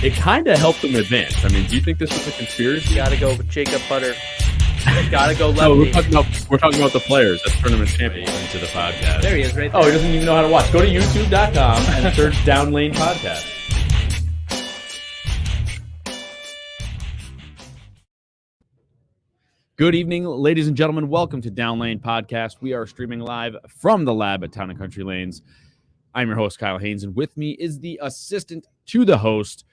it kind of helped them advance. I mean, do you think this was a conspiracy? Gotta go with Jacob Butter. Gotta go No, lefty. we're talking about the players. That's tournament champion into the podcast. There he is, right there. Oh, he doesn't even know how to watch. Go to youtube.com and search Down Lane Podcast. Good evening, ladies and gentlemen. Welcome to Down Lane Podcast. We are streaming live from the lab at Town and Country Lanes. I'm your host, Kyle Haines, and with me is the assistant to the host,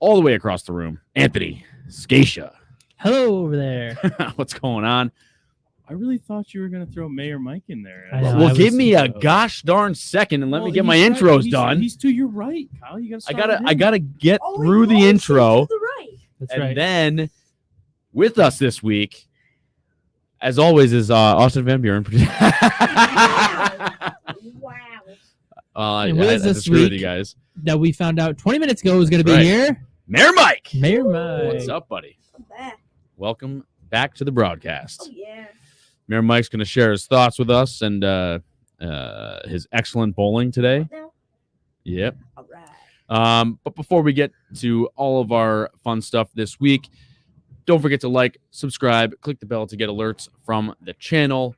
all the way across the room, Anthony Scaccia. Hello over there. What's going on? I really thought you were going to throw Mayor Mike in there. I know. Well, give me a gosh darn second and let me get my intros done. He's to your right, Kyle. You I gotta get through the intro, That's and right. then with us this week, as always, is Austin Van Buren. Wow. I And with had us to this screw with week- you guys. That we found out 20 minutes ago was going to be Right. here. Mayor Mike, Mayor Mike. what's up, buddy? I'm back. Welcome back to the broadcast. Oh yeah. Mayor Mike's going to share his thoughts with us and his excellent bowling today. Now. Yep. All right. But before we get to all of our fun stuff this week, don't forget to like, subscribe, click the bell to get alerts from the channel.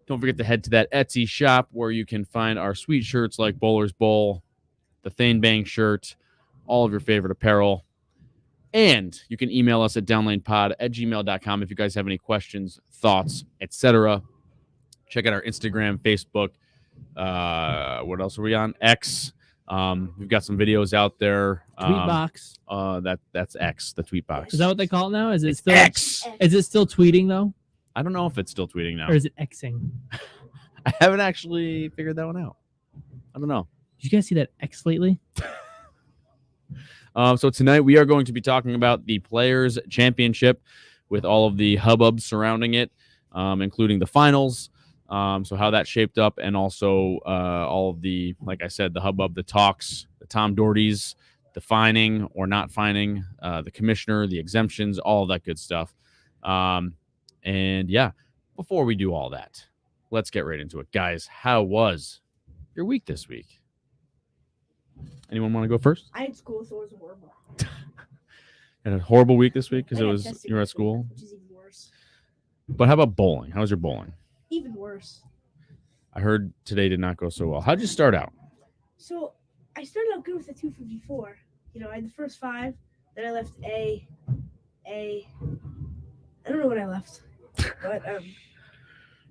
Don't forget to head to that Etsy shop where you can find our sweet shirts like Bowler's Bowl, the Thane Bang shirt, all of your favorite apparel. And you can email us at downlanepod@gmail.com if you guys have any questions, thoughts, etc. Check out our Instagram, Facebook. What else are we on? X. We've got some videos out there. Tweet box. That's X, the tweet box. Is that what they call it now? Is it It's still X? Is it still tweeting though? I don't know if it's still tweeting now. Or is it Xing? I haven't actually figured that one out. I don't know. Did you guys see that X lately? So tonight we are going to be talking about the Players Championship with all of the hubbub surrounding it, including the finals. So how that shaped up, and also all of the, like I said, the hubbub, the talks, the Tom Doherty's, the fining or not fining, the commissioner, the exemptions, all of that good stuff. And yeah, before we do all that, let's get right into it. Guys, how was your week this week? Anyone want to go first? I had school, so it was horrible. Had a horrible week this week because I it had was testing you were at this week, school. which is even worse. But how about bowling? How was your bowling? Even worse. I heard today did not go so well. How'd you start out? So I started out good with the 254. You know, I had the first 5. Then I left A. I don't know what I left, but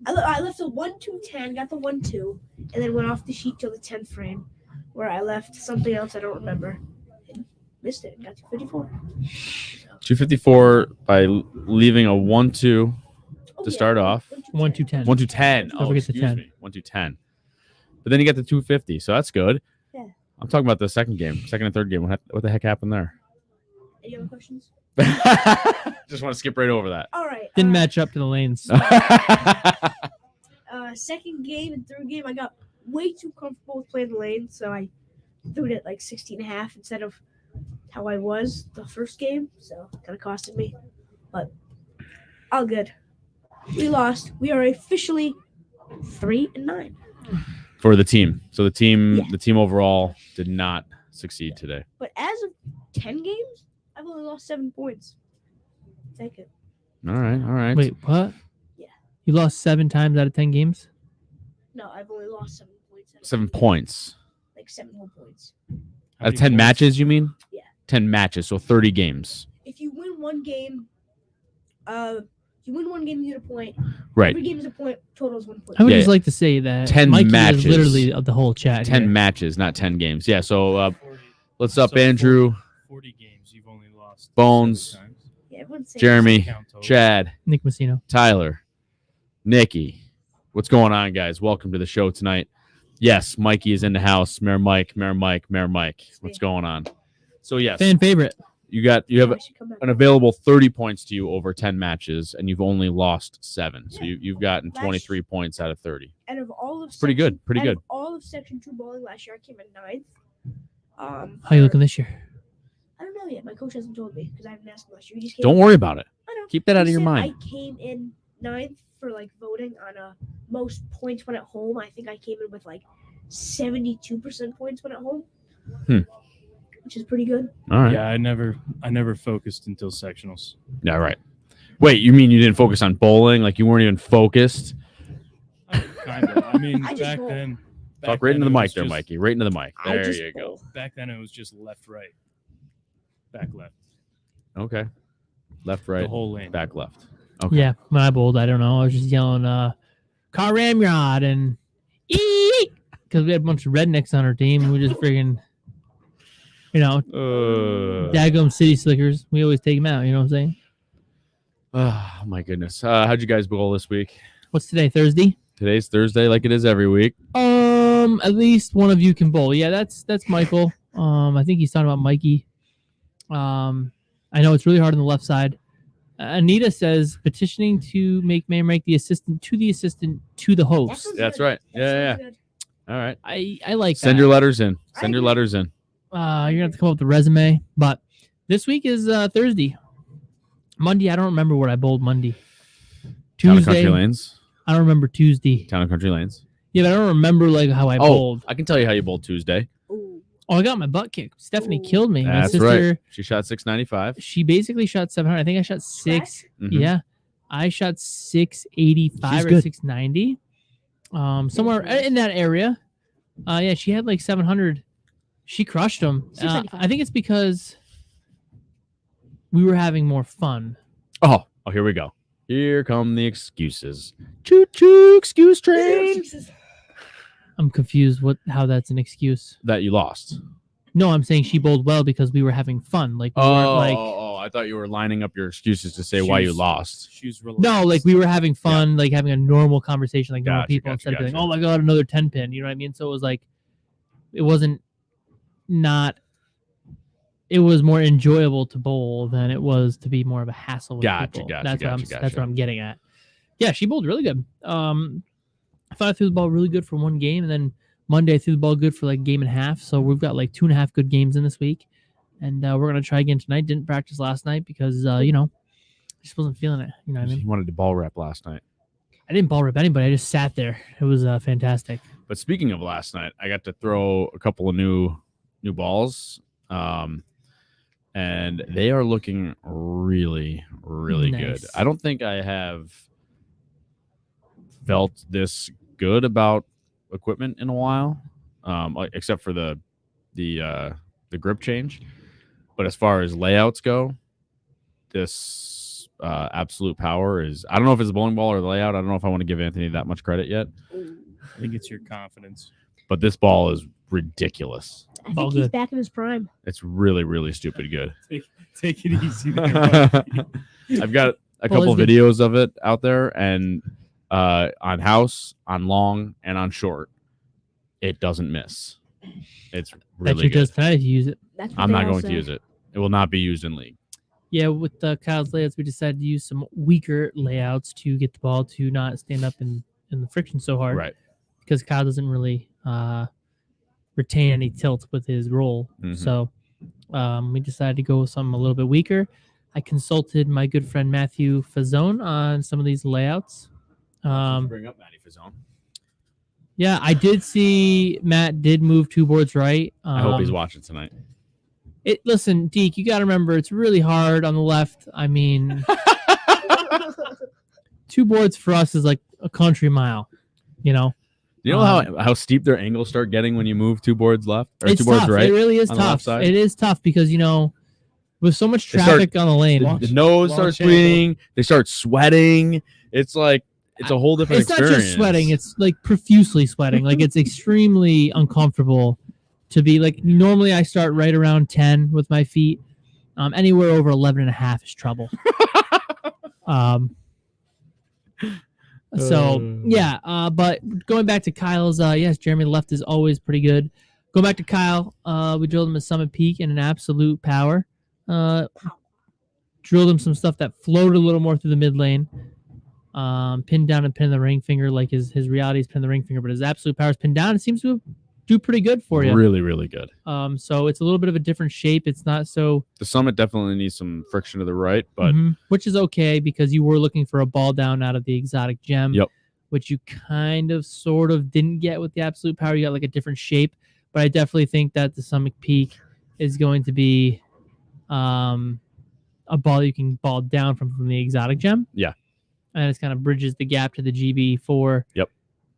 I left a 1-2-10, got the 1-2, and then went off the sheet till the 10th frame, where I left something else I don't remember. And missed it. Got 254. 254 by leaving a 1-2 Oh, to start off. 1-2-10. 1-2-10. Don't Oh, forget the excuse 10. me. 1-2-10. But then you get the 250, so that's good. Yeah. I'm talking about the second and third game. What the heck happened there? Any other questions? Just want to skip right over that. All right. Didn't match up to the lanes. Second game and third game, I got way too comfortable with playing the lane, so I threw it at like 16.5 instead of how I was the first game. So it kind of costed me, but all good. We lost. We are officially 3-9. For the team. So the team Yeah. overall did not succeed today. But as of 10 games, I've only lost 7 points. Take it. All right. Wait, what? Yeah. You lost 7 times out of 10 games? No, I've only lost 7 points. 7 points. Like 7 whole points. Out of 10 matches, you mean? Yeah. 10 matches, so 30 games. If you win one game, you get a point. Right. Every game is a point. Total is 1 point. I would Yeah, just yeah. like to say that 10 Mikey matches. is literally of the whole chat 10 here. matches, not 10 games. Yeah, so what's up, So Andrew, 40 games, you've only lost Bones, 7 times. Yeah, everyone's saying Jeremy, Count total. Chad, Nick Messino. Tyler, Nikki. What's going on, guys? Welcome to the show tonight. Yes, Mikey is in the house. Mayor Mike. What's going on? So yes, Fan favorite. you have I should come back. an available 30 points to you over 10 matches, and you've only lost 7. So you've gotten 23 points out of 30. Out of all of Pretty good. out of all of Section 2 bowling last year, I came in 9th. How you looking this year? I don't know yet. My coach hasn't told me because I haven't asked him last year. He just came Don't in- worry about it. I know. Keep that He out of your said mind. I came in 9th for like voting on most points when at home. I think I came in with like 72% points when at home. Hmm. which is pretty good. All right. Yeah, I never focused until sectionals. Yeah, right. Wait, you mean you didn't focus on bowling? Like you weren't even focused? Kind of. I mean, I just back roll. then. Talk right into the it was mic there, just- Mikey. Right into the mic. I There just you go. bowl. Back then it was just left, right, back, left, Okay. Left, right, the whole lane. back, left. Okay. Yeah, when I bowled, I don't know. I was just yelling, car ramrod and eek, because we had a bunch of rednecks on our team. And we just friggin', daggum city slickers. We always take them out. You know what I'm saying? Oh, my goodness. How'd you guys bowl this week? What's today? Thursday? Today's Thursday, like it is every week. At least one of you can bowl. Yeah, that's Michael. I think he's talking about Mikey. I know it's really hard on the left side. Anita says petitioning to make May Mike the assistant to the host. sounds That's good. right. That Yeah. sounds good. All right. I like Send that. your letters in. I Send your agree. letters in. You're gonna have to come up with the resume. But this week is Thursday. Monday, I don't remember what I bowled Monday. Town and Country Tuesday, Lanes. I don't remember Tuesday. Town and Country Lanes. Yeah, but I don't remember like how I Oh, bowled. I can tell you how you bowled Tuesday. Ooh. Oh, I got my butt kicked. Stephanie Ooh. killed me. My That's sister, right. She shot 695. she basically shot 700. I think I shot six. Mhm. Yeah, I shot 685 She's or good. 690. Somewhere in that area. Yeah, she had like 700. She crushed them. 695. I think it's because we were having more fun. Oh, here we go. Here come the excuses. Choo choo, excuse train. I'm confused how that's an excuse. That you lost. No, I'm saying she bowled well because we were having fun. Like we weren't like I thought you were lining up your excuses to say why you She's- lost. She's relaxed. no, like we were having fun, like having a normal conversation, like normal Gotcha, people, gotcha, instead of being, gotcha. oh my god, another 10 pin. You know what I mean? So it was like, it wasn't not. It was more enjoyable to bowl than it was to be more of a hassle with Gotcha, people. gotcha, That's gotcha, what gotcha. I'm getting at. Yeah, she bowled really good. I thought I threw the ball really good for one game, and then Monday I threw the ball good for like a game and a half. So we've got like 2.5 good games in this week, and we're gonna try again tonight. Didn't practice last night because I just wasn't feeling it. You know what I mean? You wanted to ball rep last night. I didn't ball rip anybody. I just sat there. It was fantastic. But speaking of last night, I got to throw a couple of new balls. And they are looking really, really good. Nice. I don't think I have felt this good about equipment in a while, except for the grip change. But as far as layouts go, this absolute power is. I don't know if it's the bowling ball or the layout. I don't know if I want to give Anthony that much credit yet. Ooh. I think it's your confidence. But this ball is ridiculous. I Ball think he's good. back in his prime. It's really, really stupid good. Take it easy there. Mikey. I've got a Well, couple it's good. videos of it out there, and on house, on long, and on short, it doesn't miss. It's Bet really you good. does tonight if you use it. That's what I'm they not all going to say. use it. It will not be used in league. Yeah, with Kyle's layouts, we decided to use some weaker layouts to get the ball to not stand up in the friction so hard. Right. Because Kyle doesn't really retain any tilt with his roll. Mhm. So we decided to go with something a little bit weaker. I consulted my good friend Matthew Fazone on some of these layouts. Bring up Matty Fazone. Yeah, I did see Matt did move 2 boards right. I hope he's watching tonight. Listen, Deke, you got to remember it's really hard on the left. I mean, 2 boards for us is like a country mile, you know? Do you know how steep their angles start getting when you move 2 boards left or It's 2 boards tough. right? It really is on the left tough. side? It is tough because, with so much They start- traffic on the lane, The nose Launch starts angle. bleeding. They start sweating. It's like it's a whole different it's not experience. just sweating. It's like profusely sweating. Like it's extremely uncomfortable to be like, normally I start right around 10 with my feet. Anywhere over 11 and a half is trouble. But going back to Kyle's, yes, Jeremy left is always pretty good. Going back to Kyle, we drilled him a Summit Peak in an absolute power. Drilled him some stuff that floated a little more through the mid lane. Pinned down and pinned the ring finger, like his reality is pin the ring finger, but his absolute power is pinned down. It seems to do pretty good for you. Really, really good. So it's a little bit of a different shape. It's not so, The Summit definitely needs some friction to the right, but which is okay because you were looking for a ball down out of the exotic gem, Yep. which you kind of sort of didn't get with the absolute power. You got like a different shape, but I definitely think that the Summit Peak is going to be a ball you can ball down from the exotic gem. Yeah. And it kind of bridges the gap to the GB4. Yep.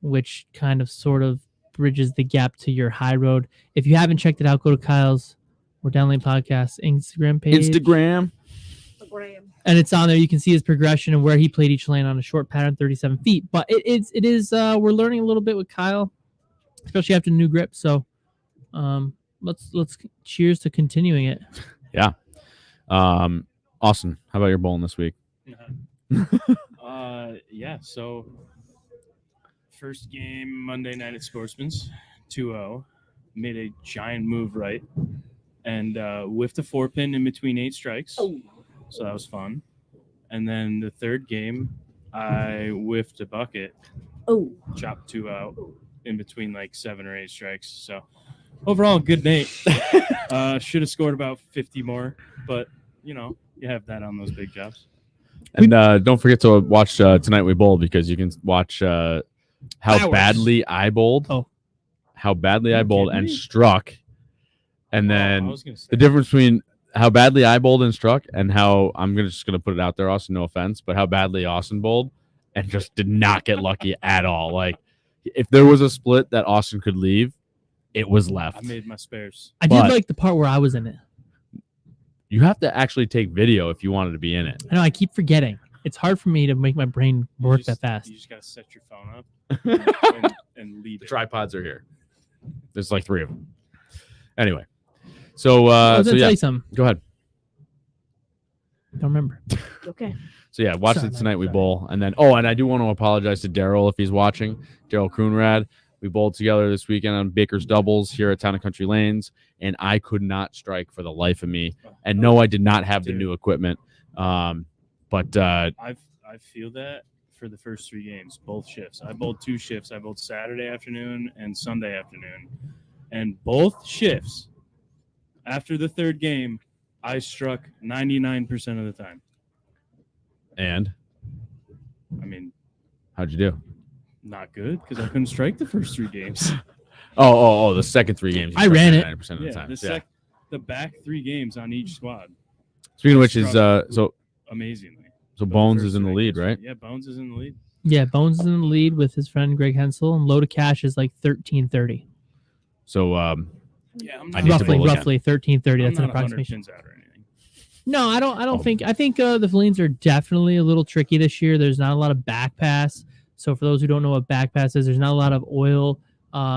Which kind of sort of bridges the gap to your high road. If you haven't checked it out, go to Kyle's or Downlane Podcast Instagram page. Instagram. And it's on there. You can see his progression and where he played each lane on a short pattern, 37 feet. But it is we're learning a little bit with Kyle, especially after the new grip. So let's cheers to continuing it. Yeah. Austin, how about your bowling this week? Yeah, so first game Monday night at Sportsman's, 2-0. Made a giant move right and whiffed a 4-pin in between 8 strikes. So that was fun. And then the third game, I whiffed a bucket. Chopped 2 out in between like 7 or 8 strikes. So overall, good night. Should have scored about 50 more, but you have that on those big jobs. And don't forget to watch Tonight We Bowled, because you can watch how badly I bowled. How badly I bowled and struck. And then the difference between how badly I bowled and struck and how I'm just gonna put it out there, Austin, no offense, but how badly Austin bowled and just did not get lucky at all. Like, if there was a split that Austin could leave, it was left. I made my spares. I did like the part where I was in it. You have to actually take video if you wanted to be in it. I know, I keep forgetting. It's hard for me to make my brain work that fast. You just gotta set your phone up and leave The it. tripods are here. There's like 3 of them. Anyway, so I was so gonna yeah, tell you something. go ahead. Don't remember. Okay. So yeah, watch Sorry, it tonight. We sorry. bowl, and then and I do want to apologize to Daryl if he's watching. Daryl Kroonrad. We bowled together this weekend on Baker's Doubles here at Town and Country Lanes, and I could not strike for the life of me. And no, I did not have the new equipment. But I feel that for the first 3 games, both shifts. I bowled 2 shifts. I bowled Saturday afternoon and Sunday afternoon, and both shifts. After the third game, I struck 99% of the time. and I mean, how'd you do? not good because I couldn't strike the first 3 games. Oh, the second 3 games. you I struck ran it. 99% of the time. The back 3 games on each squad. Speaking of which, is so Amazingly. Bones first is in the 3 lead, games. right? Yeah, Bones is in the lead. Yeah, Bones is in the lead with his friend Greg Hensel, and Low to Cash is like 1330. So Yeah, I'm I not need to bowl again. Roughly 1330. I'm That's an not 100 approximation. pins out or anything. No, I don't think. I think the Fellines are definitely a little tricky this year. There's not a lot of back pass. So for those who don't know what back pass is, there's not a lot of oil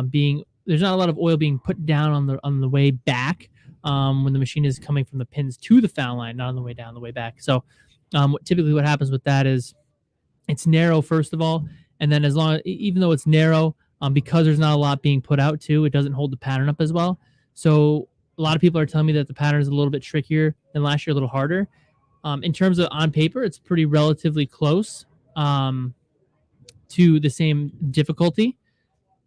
being put down on the way back when the machine is coming from the pins to the foul line, not on the way down, the way back. So typically what happens with that is it's narrow first of all, and then even though it's narrow, because there's not a lot being put out too, it doesn't hold the pattern up as well. So a lot of people are telling me that the pattern is a little bit trickier than last year, a little harder. In terms of on paper, it's pretty relatively close to the same difficulty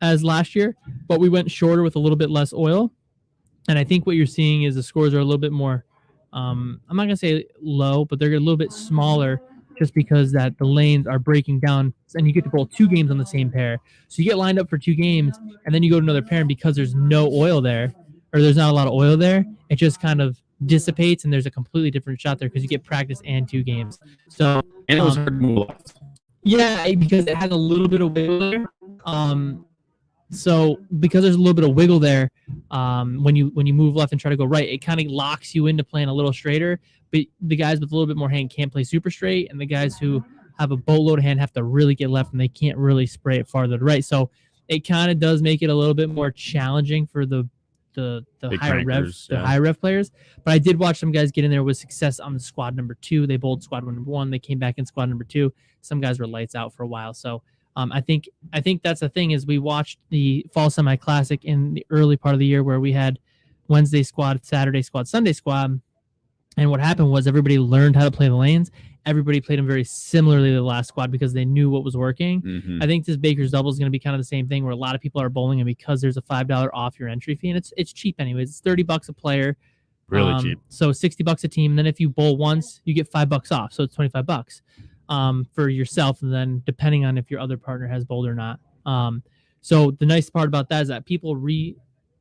as last year, but we went shorter with a little bit less oil. And I think what you're seeing is the scores are a little bit more, I'm not going to say low, but they're a little bit smaller just because that the lanes are breaking down and you get to bowl 2 games on the same pair. So you get lined up for 2 games and then you go to another pair, and because there's no oil there, or there's not a lot of oil there, it just kind of dissipates and there's a completely different shot there because you get practice and 2 games. So and it was hard to move left. yeah, because it has a little bit of wiggle there. So because there's a little bit of wiggle there, when you move left and try to go right, it kind of locks you into playing a little straighter. But the guys with a little bit more hand can't play super straight, and the guys who have a boatload of hand have to really get left, and they can't really spray it farther to right. So it kind of does make it a little bit more challenging for the high rev players. But I did watch some guys get in there with success on the squad number 2. They bowled squad number 1. They came back in squad number 2. Some guys were lights out for a while. So I think that's the thing is we watched the fall semi classic in the early part of the year where we had Wednesday squad, Saturday squad, Sunday squad. And what happened was everybody learned how to play the lanes. Everybody played them very similarly to the last squad because they knew what was working. Mm-hmm. I think this Baker's Double is going to be kind of the same thing where a lot of people are bowling, and because there's a $5 off your entry fee, and it's cheap anyways. It's $30 a player. Really cheap. So $60 a team. And then if you bowl once, you get $5 off. So it's $25 for yourself. And then depending on if your other partner has bowled or not. So the nice part about that is that people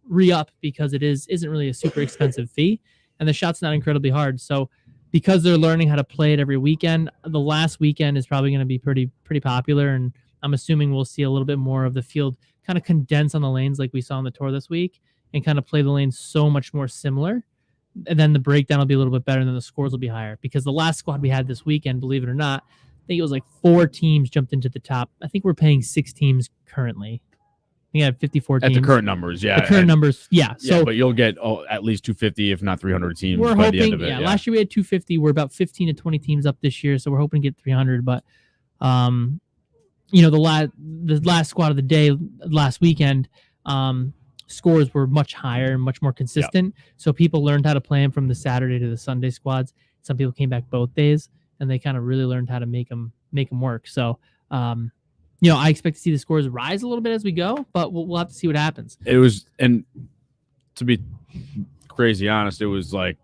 re-up because it isn't really a super expensive fee, and the shot's not incredibly hard. So because they're learning how to play it every weekend, the last weekend is probably going to be pretty popular, and I'm assuming we'll see a little bit more of the field kind of condense on the lanes like we saw on the tour this week, and kind of play the lanes so much more similar. And then the breakdown will be a little bit better, and then the scores will be higher. Because the last squad we had this weekend, believe it or not, I think it was like 4 teams jumped into the top. I think we're paying 6 teams currently. I think I have 54 teams. At the current numbers, yeah. The current numbers, yeah. So, but you'll get at least 250, if not 300 teams we're by hoping, the end of it. yeah, last year we had 250. We're about 15 to 20 teams up this year, so we're hoping to get 300. But, the last squad of the day, last weekend, scores were much higher and much more consistent. Yep. So people learned how to play them from the Saturday to the Sunday squads. Some people came back both days, and they kind of really learned how to make them work. So, I expect to see the scores rise a little bit as we go, but we'll have to see what happens. It was, and to be crazy honest, it was like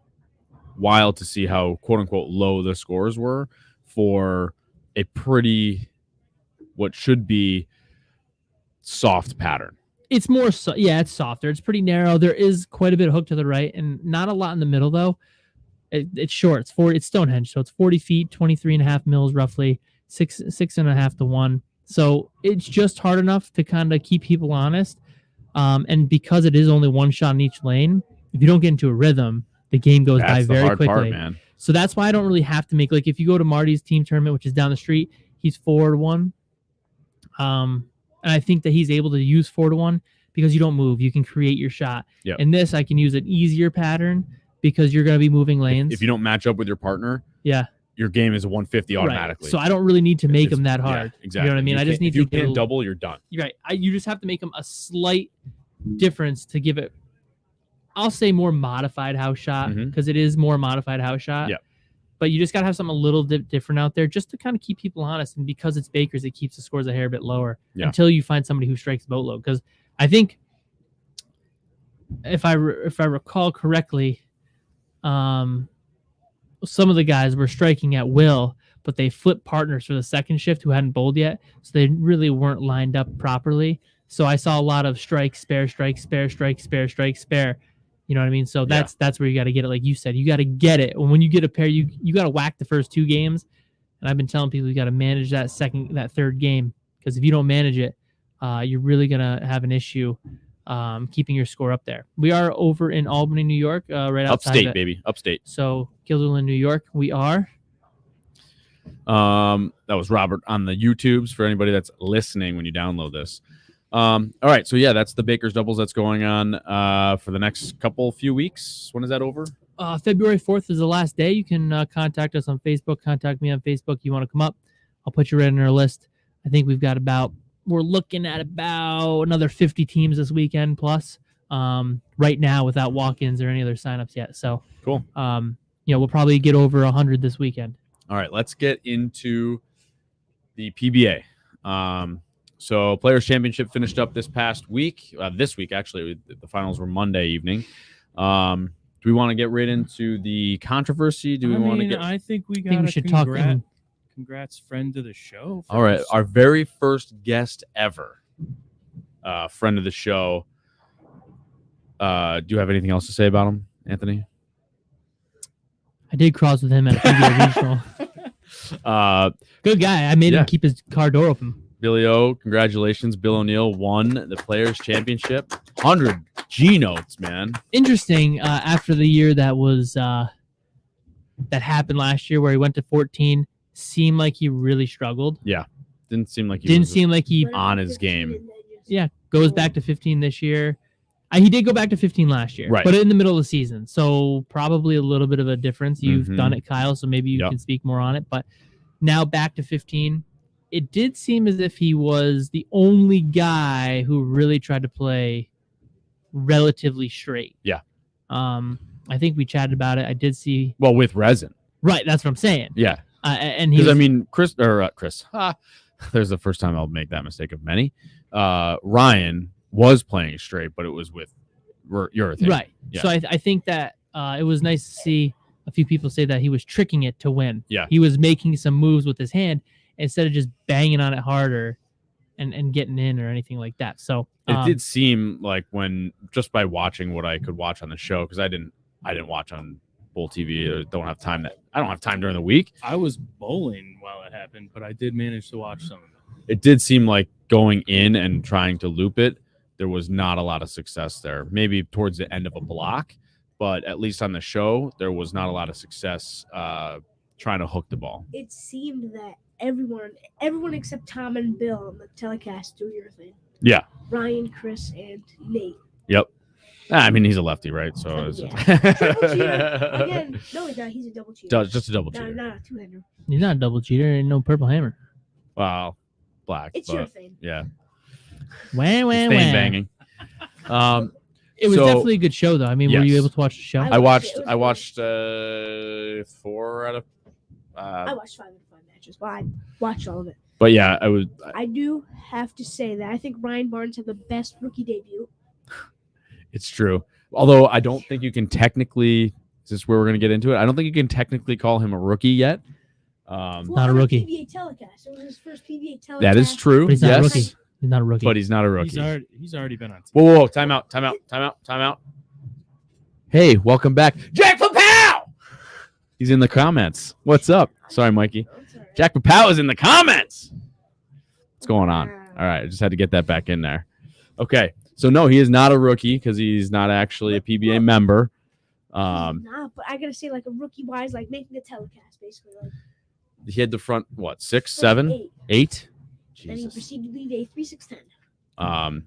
wild to see how quote unquote low the scores were for a pretty, what should be soft pattern. It's more, it's softer. It's pretty narrow. There is quite a bit of hook to the right and not a lot in the middle though. It's short. It's Stonehenge. So it's 40 feet, 23.5 mils, roughly 6.5 to 1. So it's just hard enough to kind of keep people honest. And because it is only one shot in each lane, if you don't get into a rhythm, the game goes by very quickly. Part, man. So that's why I don't really have to make, like if you go to Marty's team tournament, which is down the street, he's 4-1. And I think that he's able to use 4-1 because you don't move. You can create your shot. Yep. In this, I can use an easier pattern because you're going to be moving lanes. If you don't match up with your partner, your game is a 150 automatically. Right. So I don't really need to make them that hard. Yeah, exactly. You know what I mean? I just need to. If you can't double, you're done. Right. You just have to make them a slight difference to give it, I'll say, more modified house shot because it is more modified house shot. Yeah. But you just got to have something a little different out there just to kind of keep people honest. And because it's Bakers, it keeps the scores a hair bit lower until you find somebody who strikes boatload. Because I think if I recall correctly, some of the guys were striking at will, but they flipped partners for the second shift who hadn't bowled yet. So they really weren't lined up properly. So I saw a lot of strike, spare, strike, spare, strike, spare, strike, spare. You know what I mean? So that's where you got to get it. Like you said, you got to get it. When you get a pair, you got to whack the first 2 games. And I've been telling people you got to manage that third game, because if you don't manage it, you're really going to have an issue keeping your score up there. We are over in Albany, New York, right outside. Upstate, baby. Upstate. So Guilderland, New York, we are. That was Robert on the YouTubes for anybody that's listening when you download this. All right, so that's the Bakers doubles that's going on for the next few weeks. When is that over? February 4th is the last day. You can contact us on Facebook. Contact me on Facebook. You want to come up, I'll put you right on our list. I think we're looking at about another 50 teams this weekend plus right now without walk-ins or any other signups yet. So cool. We'll probably get over 100 this weekend. All right, let's get into the PBA. So Players Championship finished up this past week. This week, actually, the finals were Monday evening. Do we want to get right into the controversy? I think we should talk. Congrats, friend of the show. All right, our very first guest ever, friend of the show. Do you have anything else to say about him, Anthony? I did cross with him at a PBA regional. Good guy. I made him keep his car door open. Billy O, congratulations. Bill O'Neill won the Players Championship. 100 G notes, man. Interesting. After the year that was that happened last year, where he went to 14, seemed like he really struggled. Yeah, didn't seem like he on his game. Yeah, goes back to 15 this year. He did go back to 15 last year, right, but in the middle of the season, so probably a little bit of a difference. You've done it, Kyle, so maybe you can speak more on it. But now back to 15. It did seem as if he was the only guy who really tried to play relatively straight. Yeah. I think we chatted about it. I did see. Well, with resin. Right. That's what I'm saying. Yeah. And Chris. There's the first time I'll make that mistake of many. Ryan was playing straight, but it was with urethane. Right. Yeah. So I think that it was nice to see a few people say that he was tricking it to win. Yeah. He was making some moves with his hand instead of just banging on it harder and getting in or anything like that. So It did seem like when just by watching what I could watch on the show, because I didn't watch on Bull TV. Or I don't have time during the week. I was bowling while it happened, but I did manage to watch some of it. It did seem like going in and trying to loop it, there was not a lot of success there. Maybe towards the end of a block, but at least on the show, there was not a lot of success trying to hook the ball. It seemed that everyone except Tom and Bill on the telecast do your thing. Yeah. Ryan, Chris, and Nate. Yep. I mean, he's a lefty, right? So it's Triple cheater. Again, no, he's not. He's a double cheater. just a double No, cheater. not a two-hander. he's not a double cheater and no purple hammer. Wow, black. It's but, your thing. Yeah. Wah, wah, Stain wah. banging. It was So- definitely a good show, though. I mean, were you Yes. able to watch the show? I I watched. It was I watched 4 out of. I watched 5 of the 5 matches, but I watched all of it. But yeah, I was. I do have to say that I think Ryan Barnes had the best rookie debut. It's true. Although I don't think you can technically. Is this where we're going to get into it? I don't think you can technically call him a rookie yet. Not a on rookie. PBA telecast. It was his first PBA telecast. That is true. But he's not a yes, rookie. He's not a rookie. but he's not a rookie. He's already been on. Whoa! Time out! Hey, welcome back, Jack Papow. He's in the comments. What's up? Sorry, Mikey. I'm sorry. Jack Papow is in the comments. What's going on? All right, I just had to get that back in there. Okay, so no, he is not a rookie because he's not actually a PBA member. Nah, but I gotta say, like a rookie wise, like making a telecast, basically. Like, He had the front 6, 7, 8. 8. Then he Jesus. proceeded to lead a 3-6-10.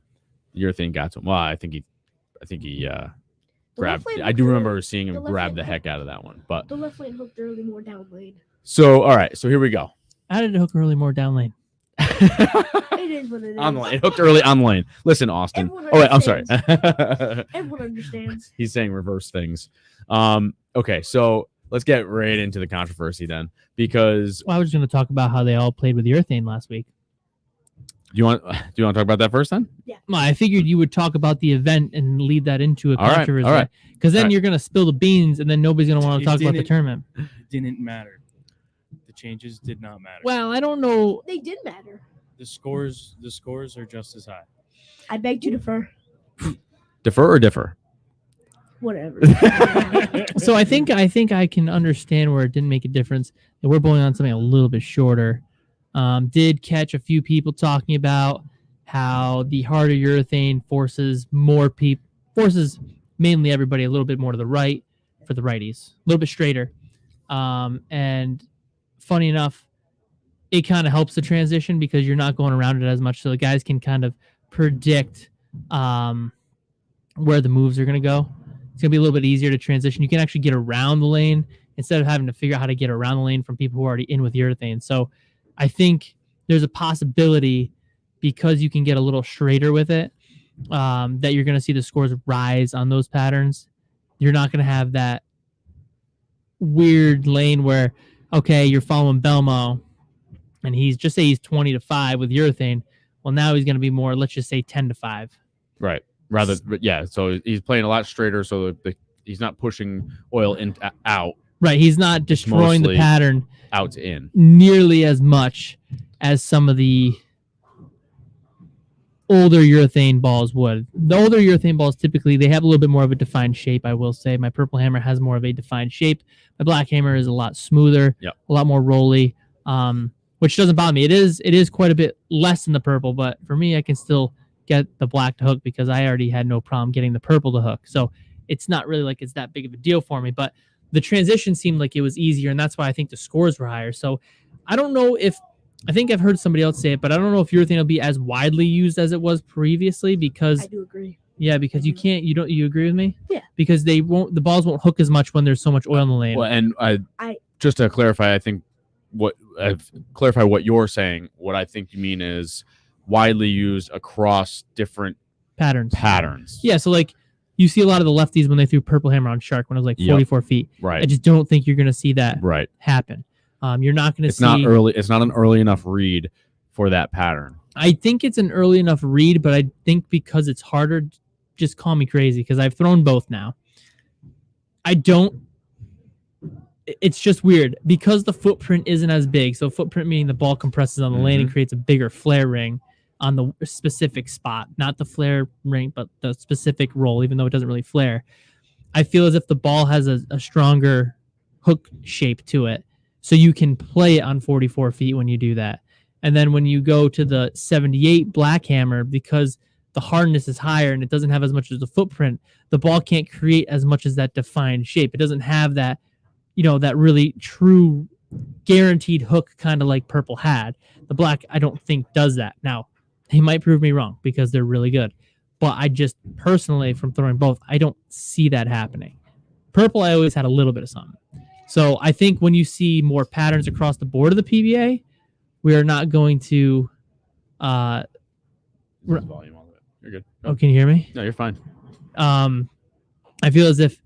Your thing got to him. Well, I think he The grabbed. left lane I do hooked remember early. seeing him the left grab lane the hooked- heck out of that one. But The left lane hooked early, more down lane. so all right, so here we go. How did it hook early more down lane? It is what it is. On the lane. It hooked early on the lane. Listen, Austin. Everyone Oh wait, I'm sorry. Everyone understands. He's saying reverse things. Okay, so let's get right into the controversy then, because Well, I was just going to talk about how they all played with urethane last week. do you want to talk about that first then? Well, I figured you would talk about the event and lead that into a All right, controversy. all right. Because then All right. you're going to spill the beans, and then nobody's going to want It to talk about the didn't- tournament. It didn't matter. The changes did not matter. Well, I don't know. They did matter. The scores are just as high. I beg to defer. Defer or differ? Whatever. So I think I can understand where it didn't make a difference. And we're bowling on something a little bit shorter. Did catch a few people talking about how the harder urethane forces mainly everybody a little bit more to the right for the righties, a little bit straighter. And funny enough, it kind of helps the transition because you're not going around it as much, so the guys can kind of predict where the moves are going to go. It's going to be a little bit easier to transition. You can actually get around the lane instead of having to figure out how to get around the lane from people who are already in with urethane. So I think there's a possibility, because you can get a little straighter with it, that you're going to see the scores rise on those patterns. You're not going to have that weird lane where, okay, you're following Belmo and he's 20-5 with urethane. Well, now he's going to be more, let's just say 10-5. Right. Rather, but yeah. So he's playing a lot straighter, so he's not pushing oil in out Right. He's not destroying Mostly the pattern out to in. nearly as much as some of the older urethane balls would. The older urethane balls, typically, they have a little bit more of a defined shape, I will say. My purple hammer has more of a defined shape. My black hammer is a lot smoother, Yep. a lot more rolly, which doesn't bother me. It is quite a bit less than the purple, but for me, I can still get the black to hook because I already had no problem getting the purple to hook. So it's not really like it's that big of a deal for me, but the transition seemed like it was easier, and that's why I think the scores were higher. So I don't know if, I think I've heard somebody else say it, but I don't know if urethane will be as widely used as it was previously because I do agree. yeah, because you agree with me? Yeah. Because the balls won't hook as much when there's so much oil in the lane. Well, and I- just to clarify, I think clarify what you're saying. What I think you mean is widely used across different patterns. Yeah, so like you see a lot of the lefties when they threw purple hammer on shark when it was like Yep. 44 feet. I Right. just don't think you're going to see that Right. happen. You're not going to It's see. not early. It's not an early enough read for that pattern. I think it's an early enough read, but I think because it's harder, just call me crazy because I've thrown both now. It's just weird because the footprint isn't as big. So footprint meaning the ball compresses on the lane and creates a bigger flare ring. on the specific spot, not the flare ring, but the specific roll, even though it doesn't really flare. I feel as if the ball has a stronger hook shape to it. So you can play it on 44 feet when you do that. And then when you go to the 78 black hammer, because the hardness is higher and it doesn't have as much as the footprint, the ball can't create as much as that defined shape. It doesn't have that, that really true guaranteed hook, kind of like purple had. The black, I don't think, does that. Now, he might prove me wrong because they're really good. But I just personally, from throwing both, I don't see that happening. Purple, I always had a little bit of something. So I think when you see more patterns across the board of the PBA, we are not going to. Volume all of it. You're good. Oh, can you hear me? No, you're fine. I feel as if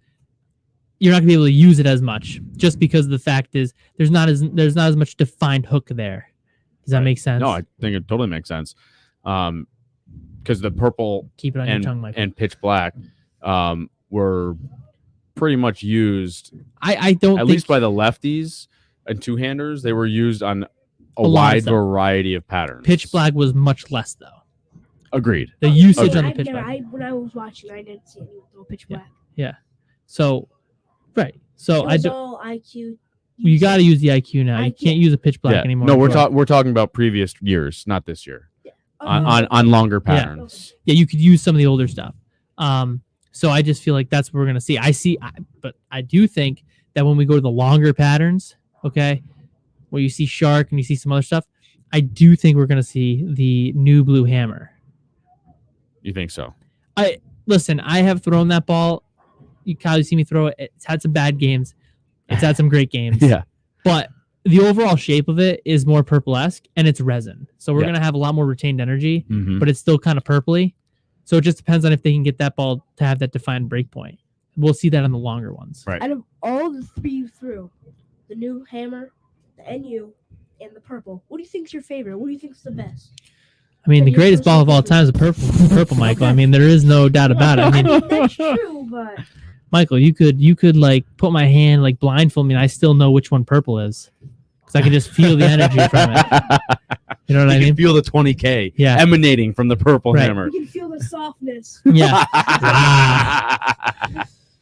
you're not gonna be able to use it as much, just because the fact is there's not as much defined hook there. Does that make sense? No, I think it totally makes sense. Because the purple Keep it on your tongue, Michael. and pitch black were pretty much used. I don't at think, least by the lefties and two-handers, they were used on a lot of wide stuff. variety of patterns. pitch black was much less though. Agreed. The usage Yeah, on the pitch black. when I was watching, I didn't see anyone throw pitch black. So, right. So It I was do. all IQ. You got to use the IQ now. You IQ. can't use a pitch black Yeah. anymore. No, we're talking about previous years, not this year. On longer patterns. Yeah, you could use some of the older stuff. So I just feel like that's what we're gonna see. But I do think that when we go to the longer patterns, okay, where you see shark and you see some other stuff, I do think we're gonna see the new blue hammer. You think so? Listen, I have thrown that ball. You probably see me throw it. It's had some bad games. It's had some great games. Yeah. But the overall shape of it is more purple-esque, and it's resin. So we're Yeah. gonna have a lot more retained energy, Mhm. but it's still kind of purpley. So it just depends on if they can get that ball to have that defined break point. We'll see that on the longer ones. Right. Out of all the three you threw, the new hammer, the NU, and the purple, what do you think's your favorite? What do you think's the best? I mean, the Your greatest ball of personal all time is a purple, Michael. I mean, there is no doubt about it. I mean, that's true, but Michael, you could like put my hand, like blindfold me, and I still know which one purple is, because I can just feel the energy from it. You know what I You mean? can feel the 20K Yeah. emanating from the purple Right. hammer. you can feel the softness. Yeah.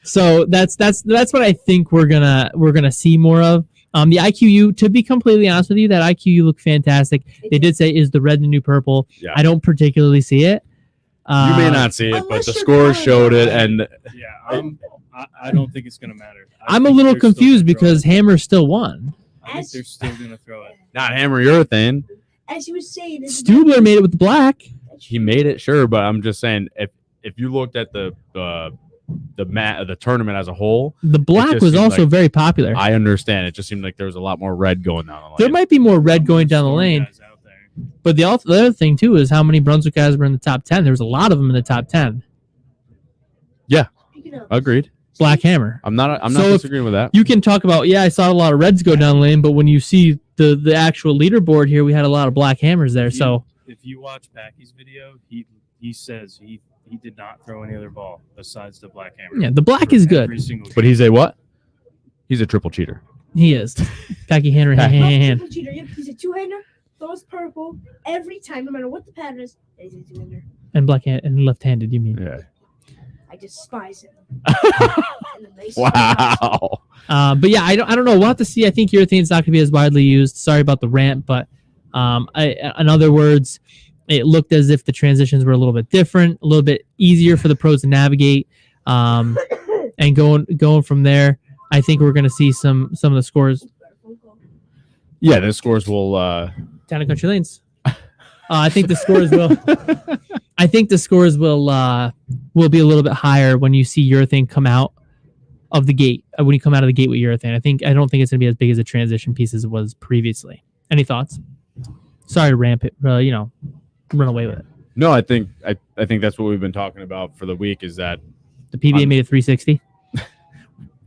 So that's what I think we're gonna see more of. The IQU, to be completely honest with you, that IQU looked fantastic. They did say is the red the new purple. Yeah. I don't particularly see it. You may not see it, but unless the you're scores showed it, and Yeah, I don't think it's gonna matter. I'm a little confused because Hammer still won. I think they're still gonna throw it. not hammer urethane. As you were saying, Stubler made it with the black. He made it, sure, but I'm just saying if you looked at the tournament as a whole, The black just was seemed also like- very popular. I understand. It just seemed like there was a lot more red going down the lane. There might be more red going down the Storm lane, guys out there. but the other thing too is how many Brunswick guys were in the top 10. There was a lot of them in the top 10. Agreed. Black Hammer. I'm not So if- disagreeing with that. You can talk about, I saw a lot of reds go down the lane, but when you see the actual leaderboard here, we had a lot of black hammers there. So If you watch Packy's video, he says he did not throw any other ball besides the black hammer. yeah, the black for is good. every single But game. he's a what? He's a triple cheater. He is. Packy Hammer hand. Triple cheater. Yep, he's a two-hander. Throws purple every time, no matter what the pattern is. He's a two-hander. And black hand and left-handed, you mean? Yeah. I despise him. In the nicest way possible. Wow. But yeah, I don't know. We'll have to see. I think urethane's not going to be as widely used. Sorry about the rant, but in other words, it looked as if the transitions were a little bit different, a little bit easier for the pros to navigate. And going from there, I think we're going to see some of the scores. Yeah, the scores will. Town and Country Lanes. I think the scores will. I think the scores will be a little bit higher when you see urethane come out of the gate. When you come out of the gate with urethane, I don't think it's going to be as big as a transition piece as it was previously. Any thoughts? Sorry to ramp it. Run away with it. No, I think that's what we've been talking about for the week. Is that The PBA made it 360.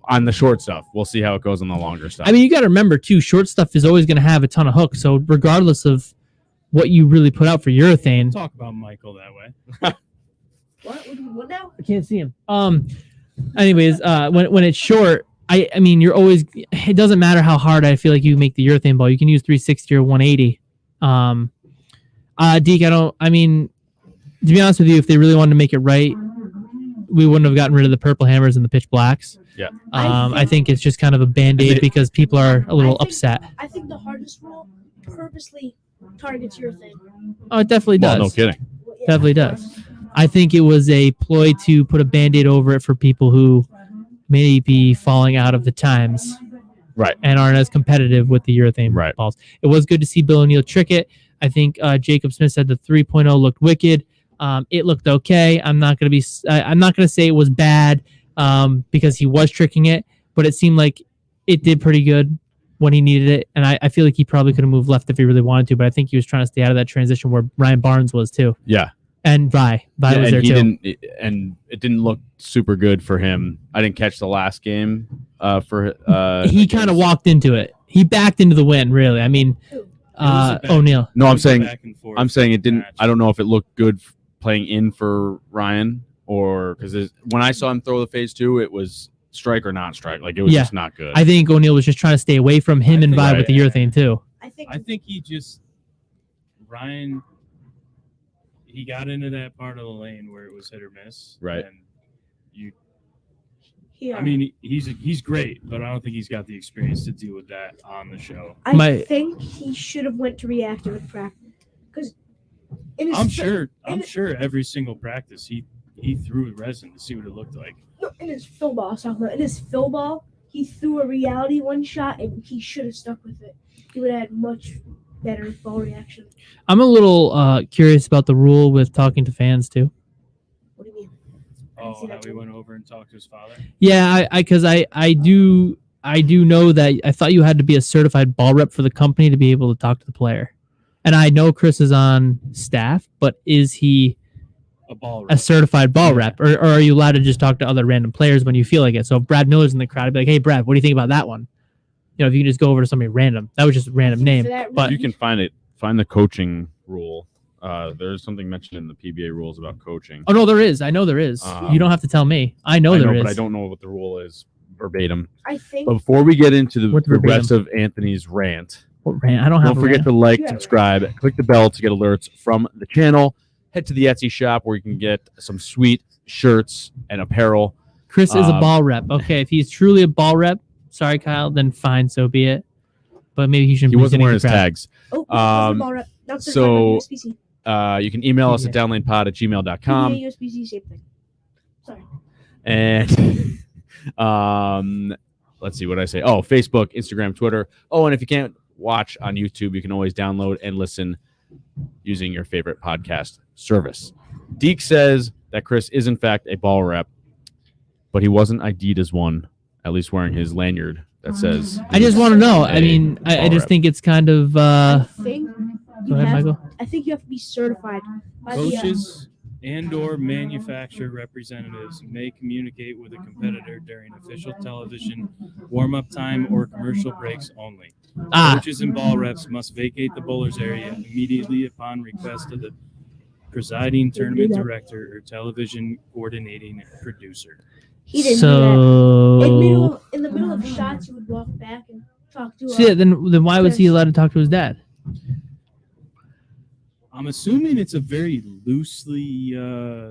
on the short stuff? We'll see how it goes on the longer stuff. I mean, you got to remember too. Short stuff is always going to have a ton of hooks. So regardless of what you really put out for urethane, Talk about Michael that way. What now? I can't see him. Anyways, when it's short, I mean, you're always. It doesn't matter how hard I feel like you make the urethane ball. You can use 360 or 180. Deke, I mean, to be honest with you, if they really wanted to make it right, we wouldn't have gotten rid of the purple hammers and the pitch blacks. Yeah. I think it's just kind of a band-aid because people are a little upset. I think the hardest rule purposely targets your thing. Oh, it definitely does. Well, no kidding. Yeah. Definitely does. I think it was a ploy to put a band-aid over it for people who may be falling out of the times. Right. And aren't as competitive with the urethane Right. balls. It was good to see Bill O'Neill trick it. I think Jacob Smith said the 3.0 looked wicked. It looked okay. I'm not gonna say it was bad because he was tricking it, but it seemed like it did pretty good when he needed it. And I feel like he probably could have moved left if he really wanted to, but I think he was trying to stay out of that transition where Ryan Barnes was too. Yeah. And Vi was and there he too. and it didn't look super good for him. I didn't catch the last game for He kind of walked into it. He backed into the win, really. I mean, O'Neill. No, It I'm was a saying back and forth it didn't. match. I don't know if it looked good playing in for Ryan or because when I saw him throw the phase 2, it was strike or not strike. Like it was Yeah. just not good. I think O'Neill was just trying to stay away from him I and think- Vi with the urethane too. I think I think Ryan, he got into that part of the lane where it was hit or miss. Right. And you, here. I mean, he's great, but I don't think he's got the experience to deal with that on the show. I think he should have went to reactive in practice because I'm sure every single practice he threw resin to see what it looked like. No, in his fill ball, I was talking about. In his fill ball, he threw a reality one shot, and he should have stuck with it. He would have had much better ball reaction. I'm a little curious about the rule with talking to fans too. What do you mean? I Oh, didn't see how that he too. went over and talked to his father. Yeah, because I do know that I thought you had to be a certified ball rep for the company to be able to talk to the player. And I know Chris is on staff, but is he A ball a rep. certified ball rep, or are you allowed to just talk to other random players when you feel like it? So if Brad Miller's in the crowd, I'd be like, "Hey, Brad, what do you think about that one?" You know, if you can just go over to somebody random, that was just a random name. For that But you can find the coaching rule. There's something mentioned in the PBA rules about coaching. oh no, there is. I know there is. You don't have to tell me. I know there is. But I don't know what the rule is verbatim. I think But before we get into the What's verbatim? rest of Anthony's rant, What rant? I don't have. don't a forget rant. to like, Yeah. subscribe, click the bell to get alerts from the channel. Head to the Etsy shop where you can get some sweet shirts and apparel. Chris is a Um, ball rep. Okay, if he's truly a ball rep, sorry, Kyle, then fine, so be it. But maybe he shouldn't. He be wasn't sitting in wearing the his crowd. tags. ball rep. Not so- certified USBC. You can email us at downlanepod@gmail.com. PBA, USBC, same thing. Sorry. And let's see what I say. Oh, Facebook, Instagram, Twitter. Oh, and if you can't watch on YouTube, you can always download and listen using your favorite podcast service. Deke says that Chris is in fact a ball rep, but he wasn't ID'd as one, at least wearing his lanyard that says. I just want to know. I a mean, I ball just rep. think it's kind of. I think Go ahead, Michael. I think you have to be certified by the Coaches and/or manufacturer representatives may communicate with a competitor during official television warm-up time or commercial breaks only. Coaches and ball reps must vacate the bowlers area immediately upon request of the presiding tournament director or television coordinating producer. He didn't do So. that. In the middle of shots, he would walk back and talk to. See, then why was he allowed to talk to his dad? I'm assuming it's a very loosely.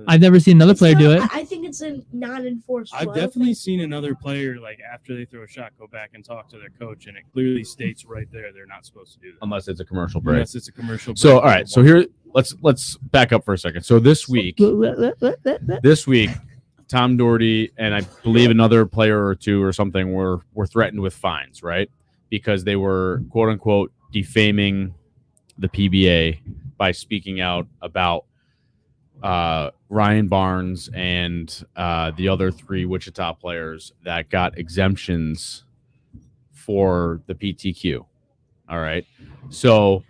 I've never seen another player do it. I think it's a non-enforced. I've rule. I don't definitely think- seen another player, like after they throw a shot, go back and talk to their coach, and it clearly states right there they're not supposed to do that Unless it's a commercial break. unless it's a commercial. So, break. all right. So here, let's back up for a second. So this week, Tom Doherty and I believe another player or two or something were threatened with fines, right? Because they were quote unquote defaming the PBA by speaking out about Ryan Barnes and the other three Wichita players that got exemptions for the PTQ. All right. So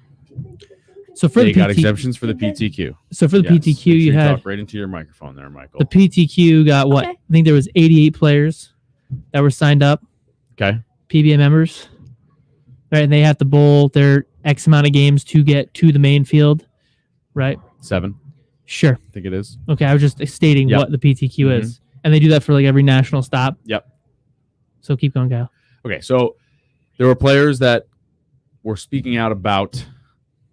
for they the got PT exemptions for the PTQ. So for the Yes. Make PTQ, sure you had talk right into your microphone there, Michael. the PTQ got what? Okay. I think there was 88 players that were signed up, Okay. PBA members. Right, and they have to bowl their X amount of games to get to the main field. Right? 7, Sure. I think it is. Okay, I was just stating Yep. what the PTQ is. And they do that for like every national stop. Yep. So keep going, Kyle. Okay, so there were players that were speaking out about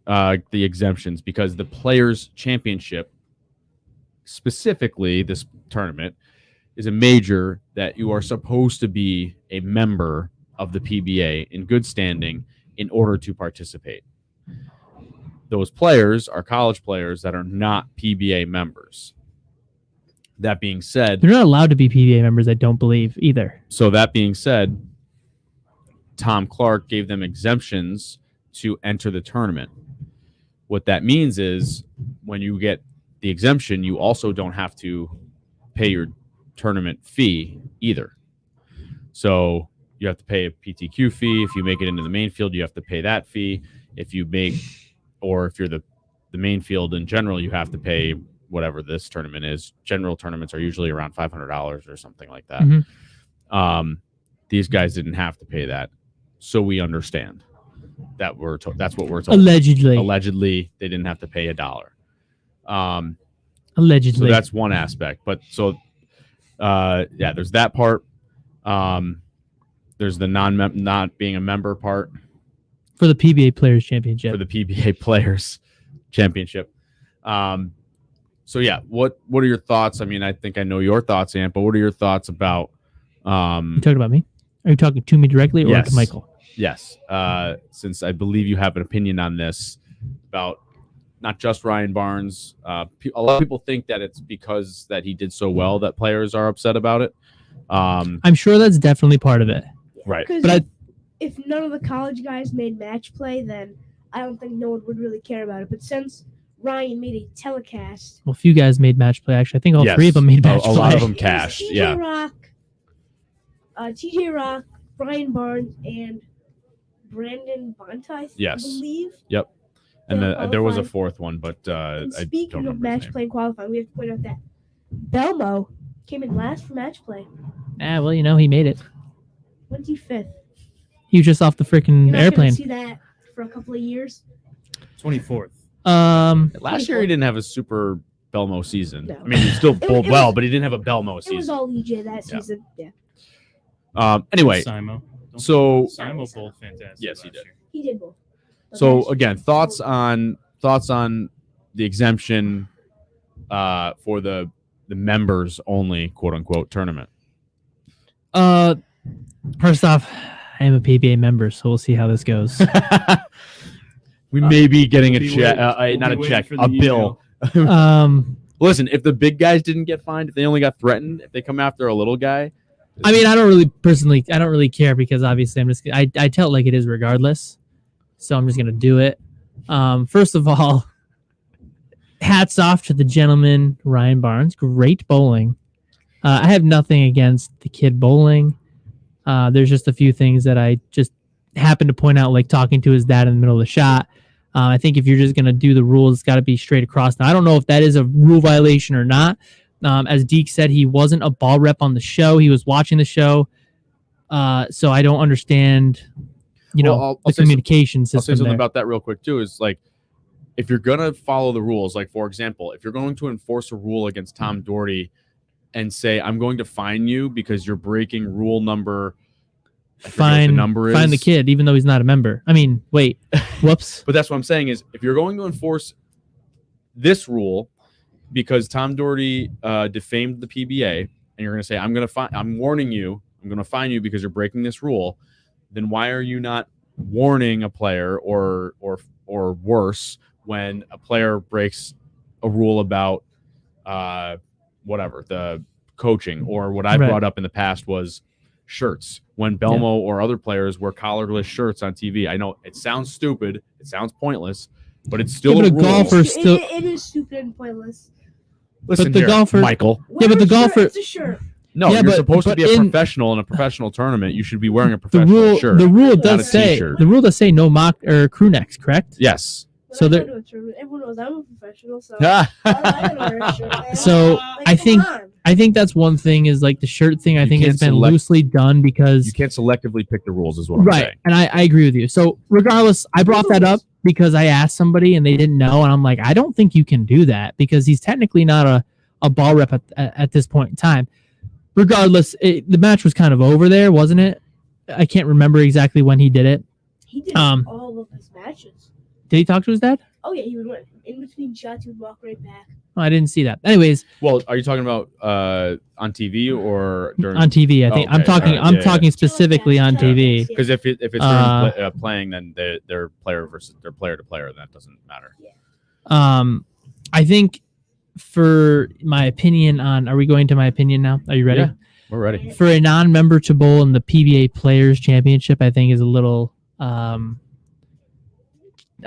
the exemptions, because the Players Championship, specifically this tournament, is a major that you are supposed to be a member of the PBA in good standing in order to participate. Those players are college players that are not PBA members. That being said, They're not allowed to be PBA members, I don't believe, either. so that being said, Tom Clark gave them exemptions to enter the tournament. What that means is when you get the exemption, you also don't have to pay your tournament fee either. So you have to pay a PTQ fee. If you make it into the main field, you have to pay that fee. If you make, or if you're the main field in general, you have to pay whatever this tournament is. General tournaments are usually around $500 or something like that. Mm-hmm. These guys didn't have to pay that. So we understand that that's what we're told. Allegedly, they didn't have to pay $1. Allegedly. So that's one aspect. But so, there's that part. There's the not being a member part for the PBA Players Championship. For the PBA Players Championship. So yeah, what are your thoughts? I mean, I think I know your thoughts, Ant, but what are your thoughts about? You talking about me? Are you talking to me directly or yes. to Michael? Yes. Since I believe you have an opinion on this about not just Ryan Barnes. A lot of people think that it's because that he did so well that players are upset about it. I'm sure that's definitely part of it. Right. But if none of the college guys made match play, then I don't think no one would really care about it. But since Ryan made a telecast, well, a few guys made match play. Actually, I think all yes. three of them made match play. A lot of them cashed. Yeah. TJ Rock, Brian Barnes, and Brandon Bonta, yes. I believe. Yep. And there was a fourth one, but I speaking don't remember of match play qualifying, we have to point out that Belmo came in last for match play. Well, he made it. 25th. He was just off the freaking airplane. See that for a couple of years. 24th. Last year he didn't have a super Belmo season. No. I mean, he still bowled well, but he didn't have a Belmo season. It was all EJ that season. Yeah. Anyway, Simo. So Simo bowled fantastic. Yes, he did. He did bowl. So again, thoughts on the exemption for the members only, quote unquote, tournament. First off, I am a PBA member, so we'll see how this goes. We may be getting a check, not a check, a bill. Listen, if the big guys didn't get fined, if they only got threatened, if they come after a little guy. I mean, I don't really care because obviously I tell it like it is regardless. So I'm just going to do it. First of all, hats off to the gentleman, Ryan Barnes. Great bowling. I have nothing against the kid bowling. There's just a few things that I just happen to point out, like talking to his dad in the middle of the shot. I think if you're just going to do the rules, it's got to be straight across. Now, I don't know if that is a rule violation or not. As Deke said, he wasn't a ball rep on the show. He was watching the show. So I don't understand, the communication system. I'll say something there. about that real quick, too, is like, if you're going to follow the rules, like, for example, if you're going to enforce a rule against Tom Doherty and say, I'm going to fine you because you're breaking rule number, fine the kid, even though he's not a member. I mean, wait, whoops. But that's what I'm saying is, if you're going to enforce this rule because Tom Doherty defamed the PBA, and you're going to say, I'm warning you, I'm going to fine you because you're breaking this rule, then why are you not warning a player or worse when a player breaks a rule about whatever, the coaching, or what I brought up in the past was shirts. When Belmo or other players wear collarless shirts on TV. I know it sounds stupid, it sounds pointless, but it's still a rule. It is stupid and pointless. Listen, but the golfer, Michael. But the golfer, it's a shirt. No, you're supposed to be a professional in a professional tournament. You should be wearing a professional shirt. The rule does say no mock or crew necks, correct? Yes. So everyone knows I'm a professional, so I think that's one thing is like the shirt thing. I think has been loosely done because you can't selectively pick the rules, is what I'm saying. And I agree with you. So regardless, I brought that up because I asked somebody and they didn't know, and I'm like, I don't think you can do that because he's technically not a ball rep at this point in time. Regardless, the match was kind of over there, wasn't it? I can't remember exactly when he did it. He did all of his matches. Did he talk to his dad? Oh yeah, he would run in between shots. He would walk right back. Oh, I didn't see that. Anyways, Well, are you talking about on TV or during? on TV, I think Okay, I'm talking. alright, I'm yeah, talking specifically on TV. Because if it's during playing, then they're player to player, that doesn't matter. I think for my opinion on, are we going to my opinion now? Are you ready? Yeah. We're ready. For a non-member to bowl in the PBA Players Championship, I think is a little.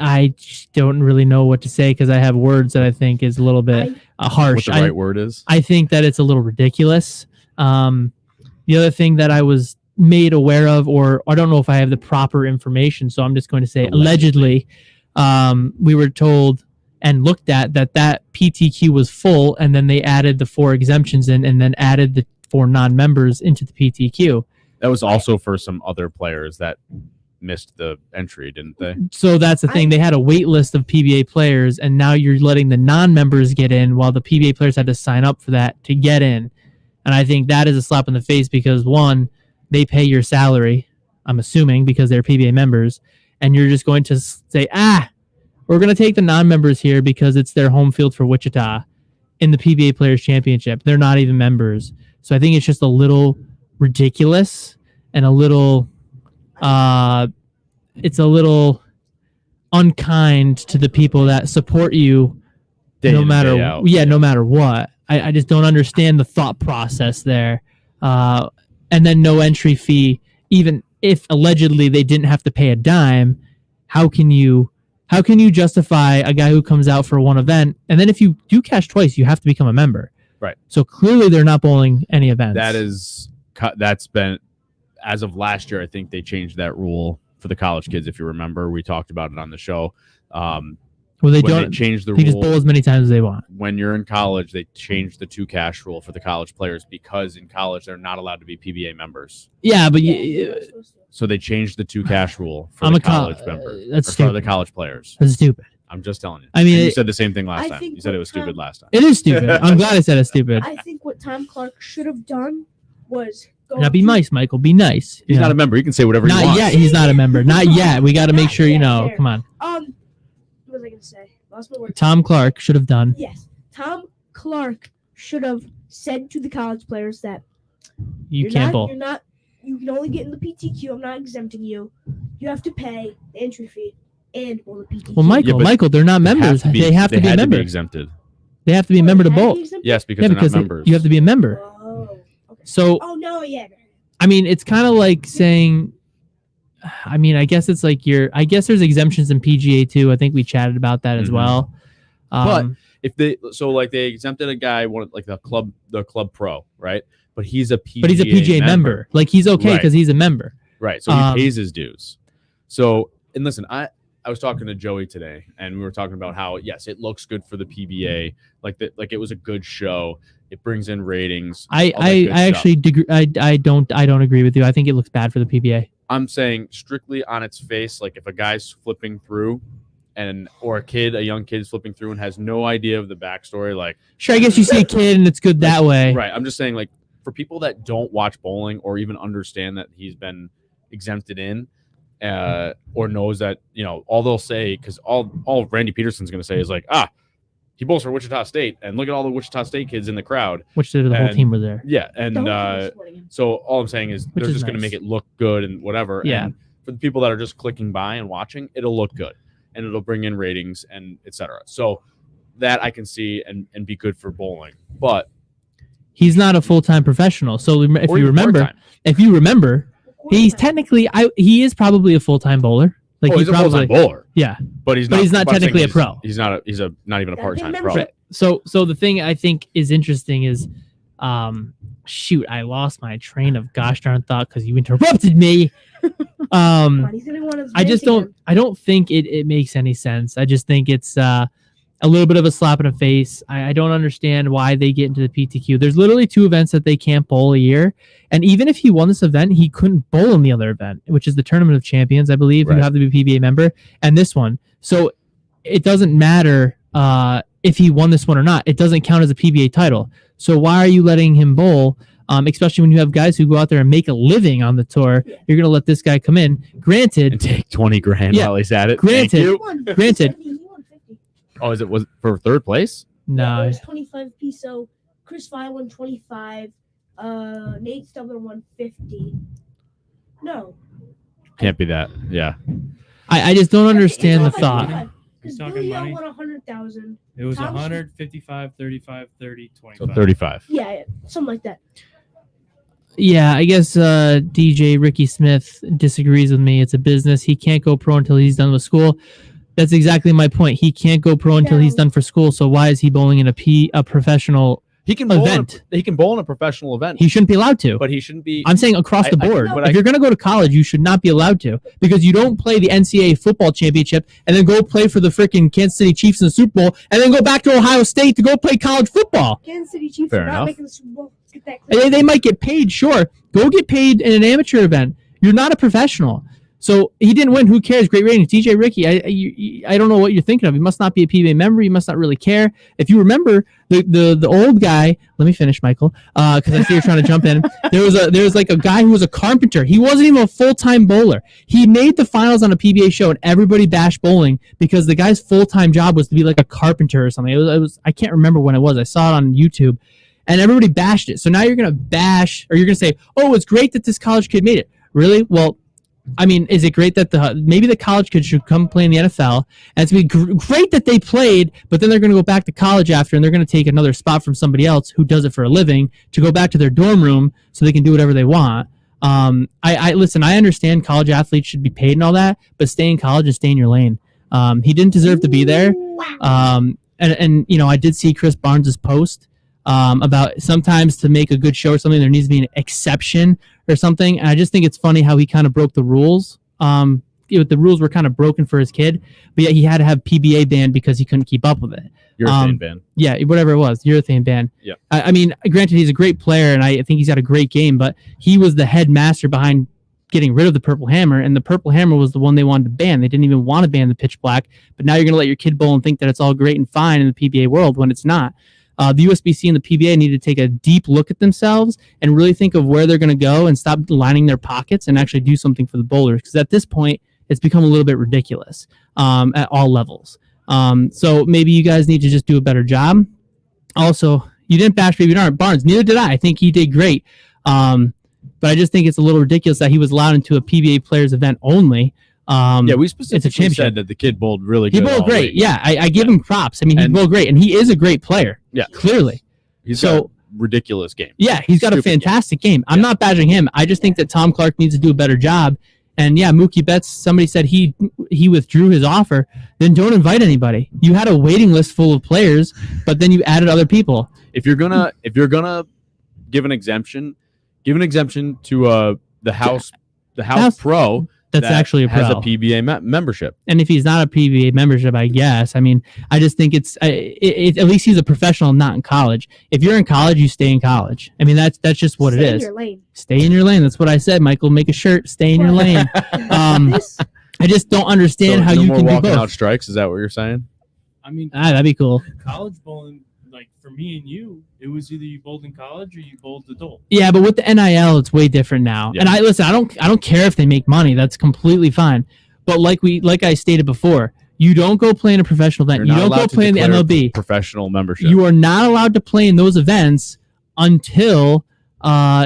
I don't really know what to say because I have words that I think is a little bit harsh. What the right word is? I think that it's a little ridiculous. The other thing that I was made aware of, or I don't know if I have the proper information, so I'm just going to say allegedly, we were told and looked at that PTQ was full, and then they added the 4 exemptions in, and then added the 4 non-members into the PTQ. That was also for some other players that missed the entry, didn't they? So that's the thing. They had a wait list of PBA players, and now you're letting the non-members get in while the PBA players had to sign up for that to get in. And I think that is a slap in the face because, one, they pay your salary, I'm assuming, because they're PBA members, and you're just going to say, we're going to take the non-members here because it's their home field for Wichita in the PBA Players Championship. They're not even members. So I think it's just a little ridiculous and a little... it's a little unkind to the people that support you no matter what. I just don't understand the thought process there. And then no entry fee, even if allegedly they didn't have to pay a dime. How can you justify a guy who comes out for one event, and then if you do cash twice, you have to become a member? Right. So clearly they're not bowling any events. That's been, as of last year, I think they changed that rule for the college kids. If you remember, we talked about it on the show. They changed the rule. They just rule. bowl as many times as they want. When you're in college, they changed the 2 cash rule for the college players because in college they're not allowed to be PBA members. Yeah, but so they changed the 2 cash rule for the college members. That's for the college players. That's stupid. I'm just telling you. I mean, you said the same thing last time. You said it was stupid last time. It is stupid. I'm glad I said it's stupid. I think what Tom Clark should have done was now be nice, Michael. Be nice. He's not a member. He can say whatever he wants. Not yet. He's not a member. Not yet. We got to make sure you know. Come on. What was I gonna say? Lost my word. Tom Clark should have done. Yes, Tom Clark should have said to the college players that you can't bowl. You can only get in the PTQ. I'm not exempting you. You have to pay the entry fee and bowl the PTQ. Well, Michael, they're not members. They have to be a member. Be exempted. They have to be a member to bowl. Yes, because they're not members. You have to be a member. So, I mean, it's kind of like saying, I mean, I guess it's like I guess there's exemptions in PGA too. I think we chatted about that as well. But if they exempted a guy, like the club pro, right? But he's a PGA member. Like he's okay because he's a member. Right. So he pays his dues. So, and listen, I was talking to Joey today, and we were talking about how, yes, it looks good for the PBA. Like it was a good show. It brings in ratings. I don't agree with you. I think it looks bad for the PBA. I'm saying strictly on its face, like if a guy's flipping through or a young kid's flipping through and has no idea of the backstory, like sure, I guess you see a kid and it's good that way. Right. I'm just saying, like, for people that don't watch bowling or even understand that he's been exempted in, or knows that, all they'll say, because all Randy Peterson's going to say is like, he bowls for Wichita State, and look at all the Wichita State kids in the crowd. Which the whole team was there. Yeah, and so all I'm saying is they're just going to make it look good and whatever. Yeah. And for the people that are just clicking by and watching, it'll look good, and it'll bring in ratings and etc. So that I can see and be good for bowling, but he's not a full-time professional. So if you remember, he's technically he is probably a full-time bowler. Like he's a full-time bowler. Yeah, but he's not technically a pro. He's not even a part-time pro. Right. So the thing I think is interesting is, I lost my train of gosh darn thought because you interrupted me. I don't think it makes any sense. I just think it's a little bit of a slap in the face. I don't understand why they get into the PTQ. There's literally 2 events that they can't bowl a year. And even if he won this event, he couldn't bowl in the other event, which is the Tournament of Champions, I believe. Right. You have to be a PBA member. And this one. So it doesn't matter if he won this one or not. It doesn't count as a PBA title. So why are you letting him bowl especially when you have guys who go out there and make a living on the tour. Yeah. You're going to let this guy come in. Granted, And take 20 grand Yeah. while he's at it. Granted. Thank you. Granted. He won 50. Oh, was it for third place? Yeah, it no. was 25 apiece. So Chris Fye won 25. Nate Stubler won 50. No. Can't be that. Yeah. I just don't understand the It's thought. 25. He's Because talking Billy O money. won 100,000. It was Thomas- 100, 55, 35, 30, So 25. 35. Yeah, something like that. Yeah, I guess DJ Ricky Smith disagrees with me. It's a business. He can't go pro until he's done with school. That's exactly my point. He can't go pro until he's done for school. So why is he bowling in a professional He can bowl event? he can bowl in a professional event, He shouldn't be allowed to. but he shouldn't be. I'm saying across the board. but If you're going to go to college, you should not be allowed to, because you don't play the NCAA football championship and then go play for the freaking Kansas City Chiefs in the Super Bowl and then go back to Ohio State to go play college football. Kansas City Chiefs Fair are not enough. making the Super Bowl. Let's get that clear. They might get paid, sure. Go get paid in an amateur event. You're not a professional. So he didn't win. Who cares? Great ratings. DJ Ricky, I don't know what you're thinking of. He must not be a PBA member. He must not really care. If you remember the old guy, let me finish, Michael, because I see you're trying to jump in. There was like a guy who was a carpenter. He wasn't even a full-time bowler. He made the finals on a PBA show, and everybody bashed bowling because the guy's full-time job was to be like a carpenter or something. It was I can't remember when it was. I saw it on YouTube, and everybody bashed it. So now you're gonna bash, or you're gonna say, "Oh, it's great that this college kid made it." Really? Well, I mean, is it great that maybe the college kids should come play in the NFL, and it's be great that they played, but then they're going to go back to college after, and they're going to take another spot from somebody else who does it for a living to go back to their dorm room so they can do whatever they want. I listen. I understand college athletes should be paid and all that, but stay in college and stay in your lane. He didn't deserve to be there. And you know, I did see Chris Barnes's post about sometimes to make a good show or something, there needs to be an exception or something. And I just think it's funny how he kind of broke the rules. The rules were kind of broken for his kid, but yet he had to have PBA ban because he couldn't keep up with it. Urethane ban. Yeah, whatever it was, urethane ban. Yeah. I mean, granted, he's a great player, and I think he's got a great game, but he was the headmaster behind getting rid of the Purple Hammer, and the Purple Hammer was the one they wanted to ban. They didn't even want to ban the pitch black, but now you're going to let your kid bowl and think that it's all great and fine in the PBA world when it's not. The USBC and the PBA need to take a deep look at themselves and really think of where they're going to go and stop lining their pockets and actually do something for the bowlers, because at this point, it's become a little bit ridiculous at all levels. So maybe you guys need to just do a better job. Also, you didn't bash Baby Barnes. Neither did I. I think he did great. But I just think it's a little ridiculous that he was allowed into a PBA players event only. Yeah, we specifically championship. said that the kid bowled really He good. bowled all great. week. Yeah, I give him props. I mean, he And- bowled great, and he is a great player. Yeah. Clearly. He's So- got a ridiculous game. Yeah, he's got a Stupid game. fantastic game. I'm Yeah. not bashing him. I just think that Tom Clark needs to do a better job. And yeah, Mookie Betts, somebody said he withdrew his offer. Then don't invite anybody. You had a waiting list full of players, but then you added other people. If you're gonna give an exemption to the House Pro That's that actually a pro. has a PBA membership. And if he's not a PBA membership, I guess. I mean, I just think it's at least he's a professional, not in college. If you're in college, you stay in college. I mean, that's just what Stay it in is. your lane. Stay in your lane. That's what I said, Michael. Make a shirt. Stay in your lane. This, I just don't understand how no you more can do walking both. out strikes. Is that what you're saying? I mean, That'd be cool. college bowling, like for me and you, it was either you bowled in college or you bowled adult. Yeah, but with the NIL, it's way different now. Yeah. And I don't care if they make money. That's completely fine. But like I stated before, you don't go play in a professional event. You're You not don't go allowed to play in the declare MLB. professional membership. You are not allowed to play in those events until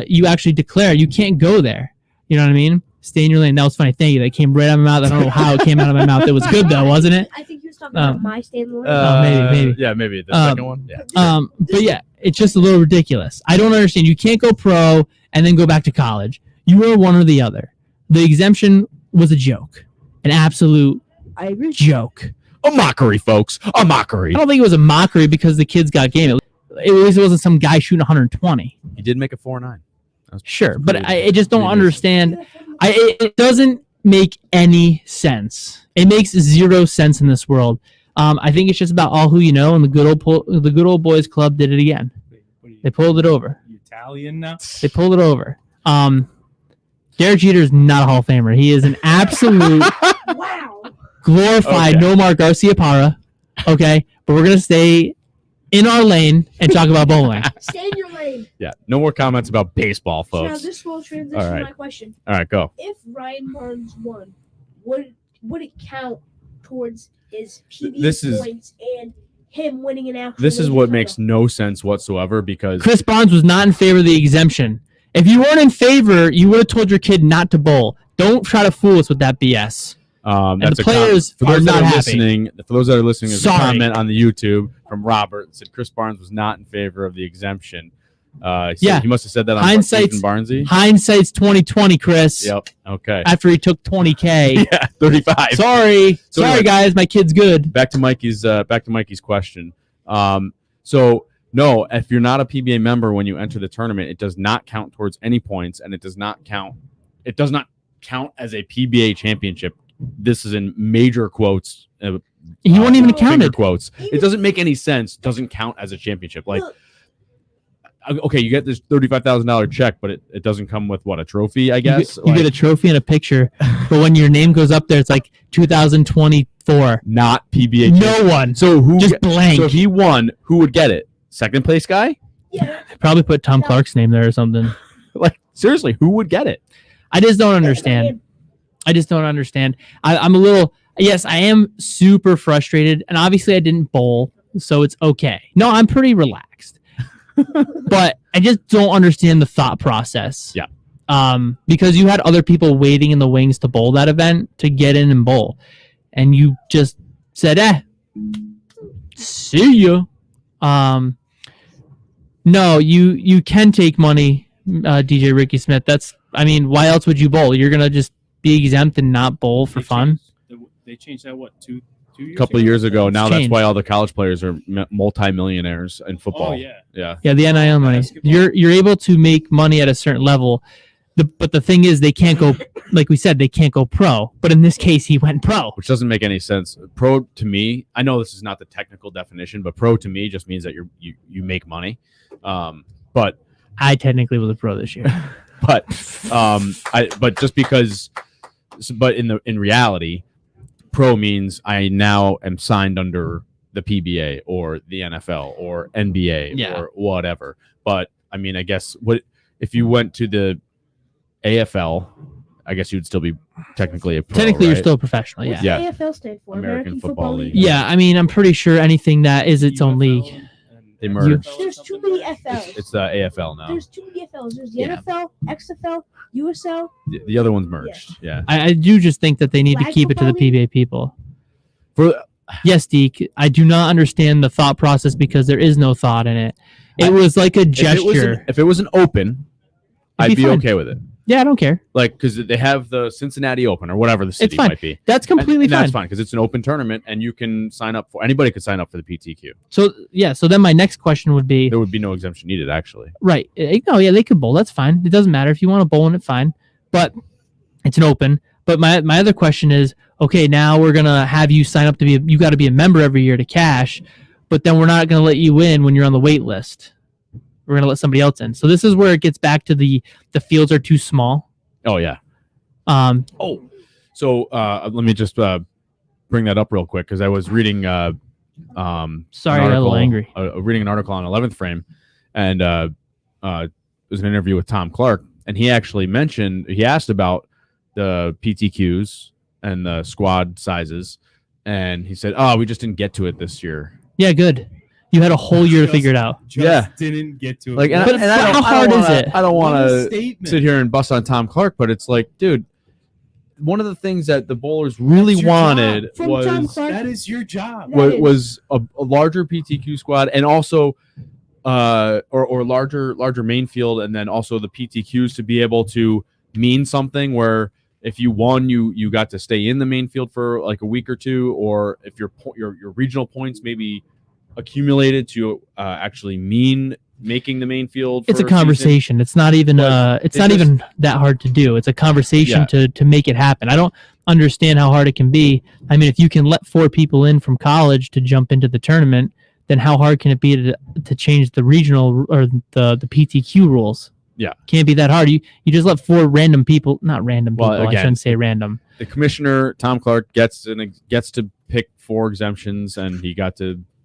you actually declare. You can't go there. You know what I mean? Stay in your lane. That was funny. Thank you. That came right out of my mouth. I don't know how it came out of my mouth. It was good though, wasn't it? I think he was talking about my stand in the lane. Maybe. Yeah, maybe the Um, second one. Yeah. But yeah, it's just a little ridiculous. I don't understand. You can't go pro and then go back to college. You were one or the other. The exemption was a joke, an absolute I agree. joke. A mockery, folks. A mockery. I don't think it was a mockery because the kids got game. At least it wasn't some guy shooting 120. He did make a 4-9. Sure, but pretty- I just don't pretty understand. It doesn't make any sense. It makes zero sense in this world. I think it's just about all who you know, and the good old boys club did it again. Wait, what are you, They pulled it over. you Italian now? They pulled it over. Derek Jeter is not a Hall of Famer. He is an absolute Wow. glorified Okay. Nomar Garcia Parra. Okay, but we're gonna stay in our lane and talk about bowling. Stay in your lane. Yeah. No more comments about baseball, So now folks. this will transition All right. my question. All right, go. If Ryan Barnes won, would it count towards his PBA This is- points and him winning an actual? This is major what title? makes no sense whatsoever because Chris Barnes was not in favor of the exemption. If you weren't in favor, you would have told your kid not to bowl. Don't try to fool us with that BS. that's the a com- players for those are that not are happy. listening. For those that are listening, there's a Sorry. comment on the YouTube from Robert that said Chris Barnes was not in favor of the exemption. Yeah. He must have said that on Hindsight's- Ethan Barnesy. Hindsight's 2020, Chris. Yep. Okay. After he took 20K. Yeah. 35. Sorry, So sorry, anyway. guys. My kid's good. Back to Mikey's question. So no, if you're not a PBA member when you enter the tournament, it does not count towards any points, and it does not count as a PBA championship. This is in major quotes. He wasn't even finger counted. quotes. It doesn't make any sense. Doesn't count as a championship. Like, okay, you get this $35,000 check, but it doesn't come with what, a trophy? I guess You get a trophy and a picture, but when your name goes up there, it's like 2024. not PBA. champion. No one. So who? Just blank. So if he won, who would get it? Second place guy? Yeah. Probably put Tom Clark's name there or something. Like seriously, who would get it? I just don't understand. I'm a little. Yes, I am super frustrated, and obviously I didn't bowl, so it's okay. No, I'm pretty relaxed, but I just don't understand the thought process. Yeah. Because you had other people waiting in the wings to bowl that event to get in and bowl, and you just said, see ya. No, you can take money, DJ Ricky Smith. Why else would you bowl? You're gonna just be exempt and not bowl for fun. They changed that two years A couple of years ago. Now that's changed. why all the college players are multi-millionaires in football. Oh yeah. Yeah. Yeah, the NIL money. Basketball. You're able to make money at a certain level. But the thing is, they can't go, like we said, they can't go pro. But in this case, he went pro. Which doesn't make any sense. Pro to me, I know this is not the technical definition, but pro to me just means that you make money. But I technically was a pro this year. but just because, but in reality, pro means I now am signed under the PBA or the NFL or NBA Yeah. or whatever. But I mean, I guess if you went to the AFL, I guess you'd still be technically a pro. Technically, you're right? still a professional. What's Yeah. Yeah. the AFL stand for? American Football League. Yeah, I mean, I'm pretty sure anything that is its own league. They merged. There's too many FLs. It's the AFL now. There's too many FLs. There's the Yeah. NFL, XFL, USL. The other one's merged. Yeah. I do just think that they need to Flag keep it to the football PBA people. For Yes, Deke, I do not understand the thought process because there is no thought in it. It was like a gesture. if it was an open, It'd I'd be be fine. okay with it. Yeah, I don't care. Like, because they have the Cincinnati Open or whatever the city fine. might be. That's completely and that's fine. fine because it's an open tournament and you can sign up for anybody could sign up for the PTQ. So then my next question would be There would be no exemption needed actually. right. No, yeah, they could bowl. That's fine. It doesn't matter if you want to bowl in it, fine. But it's an open. But my other question is, okay, now we're gonna have you sign up to be. You got to be a member every year to cash, but then we're not gonna let you in when you're on the wait list. We're gonna let somebody else in. So this is where it gets back to the fields are too small. Oh yeah. So let me just bring that up real quick because I was reading Sorry, an I got a little article- angry. reading an article on 11th Frame, and it was an interview with Tom Clark, and he actually he asked about the PTQs and the squad sizes, and he said, "Oh, we just didn't get to it this year." Yeah, good. You had a whole year to figure it out. Yeah. Didn't get to it. Like, and, But and I how don't, hard is it? I don't want What a to statement. sit here and bust on Tom Clark, but it's like, dude, one of the things that the bowlers really That's your wanted job. From Tom was Clark. That is your job. That was a larger PTQ squad and also or larger main field, and then also the PTQs to be able to mean something where if you won, you got to stay in the main field for like a week or two, or if your regional points maybe accumulated to actually mean making the main field. It's for a season. conversation. It's not even But it's it not just- even that hard to do. It's a conversation Yeah. to make it happen. I don't understand how hard it can be. I mean, if you can let 4 people in from college to jump into the tournament, then how hard can it be to change the regional or the PTQ rules? Yeah. Can't be that hard. You just let 4 random people, not random people. Well, I again, shouldn't say random. The commissioner Tom Clark gets to pick 4 exemptions, and he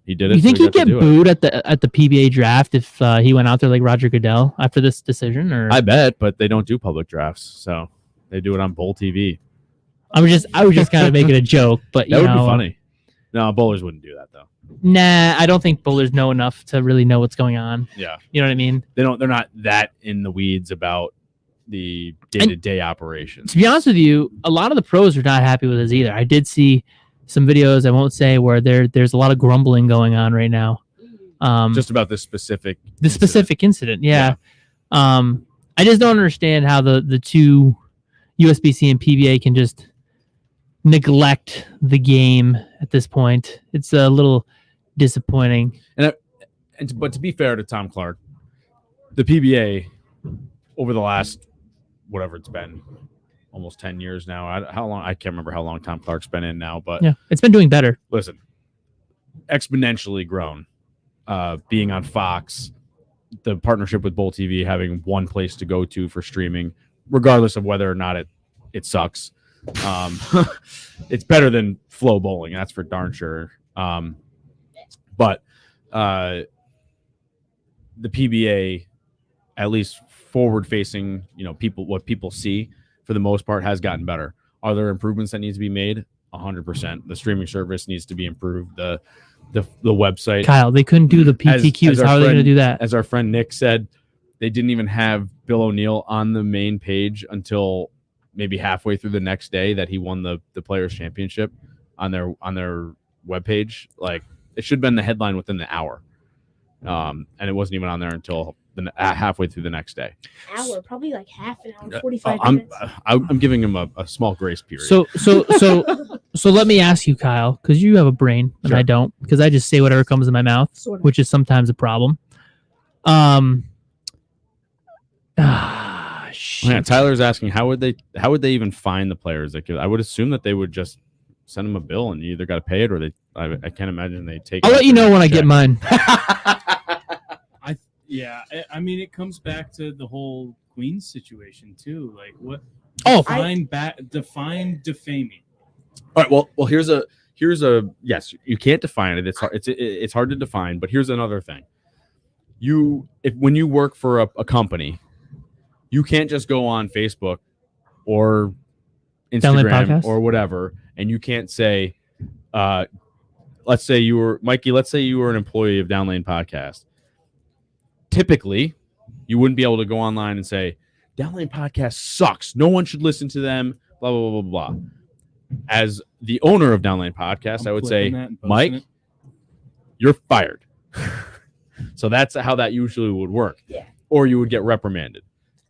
He did it. You think so he he'd got to get do it. booed at the PBA draft if he went out there like Roger Goodell after this decision? Or I bet, but they don't do public drafts, so they do it on Bowl TV. I was just kind of making a joke, but That would be funny. No, bowlers wouldn't do that though. Nah, I don't think bowlers know enough to really know what's going on. Yeah, You know what I mean? they're not that in the weeds about the day-to-day operations. To be honest with you, a lot of the pros are not happy with this either. I did see some videos, I won't say, where there's a lot of grumbling going on right now. Just about this specific incident. Yeah. I just don't understand how the two USBC and PBA can just neglect the game at this point. It's a little disappointing. But to be fair to Tom Clark, the PBA over the last whatever it's been, almost 10 years now. How long? I can't remember how long Tom Clark's been in now, but Yeah, it's been doing better. listen, exponentially grown. Being on Fox, the partnership with Bowl TV, having one place to go to for streaming, regardless of whether or not it sucks. It's better than Flow Bowling, that's for darn sure. But the PBA, at least forward-facing, what people see for the most part, has gotten better. Are there improvements that need to be made? 100%. The streaming service needs to be improved. The website. Kyle, they couldn't do the PTQs. as our How are they going to friend- do that? As our friend Nick said, they didn't even have Bill O'Neill on the main page until maybe halfway through the next day that he won the Players Championship on their webpage. Like, it should have been the headline within the hour. And it wasn't even on there until halfway through the next day. Hour, probably like half an hour, 45 I'm minutes. I'm giving him a small grace period. So let me ask you, Kyle, because you have a brain and Sure. I don't, because I just say whatever comes in my mouth, Sort of. which is sometimes a problem. Shit. Yeah, Tyler's asking how would they even find the players? I would assume that they would just send them a bill and you either got to pay it or I can't imagine they take. I'll let you know when I get mine. I mean, it comes back to the whole Queens situation too. Like, what? Oh, define defaming. All right. Well, here's a yes. You can't define it. It's hard. It's hard to define. But here's another thing. When you work for a company, you can't just go on Facebook or Download Instagram podcast? or whatever, and you can't say, let's say you were Mikey. Let's say you were an employee of Downlane Podcast. Typically, you wouldn't be able to go online and say, Downlane Podcast sucks. No one should listen to them. Blah blah blah blah blah. As the owner of Downlane Podcast, I would say, Mike, you're fired. So that's how that usually would work. Yeah. Or you would get reprimanded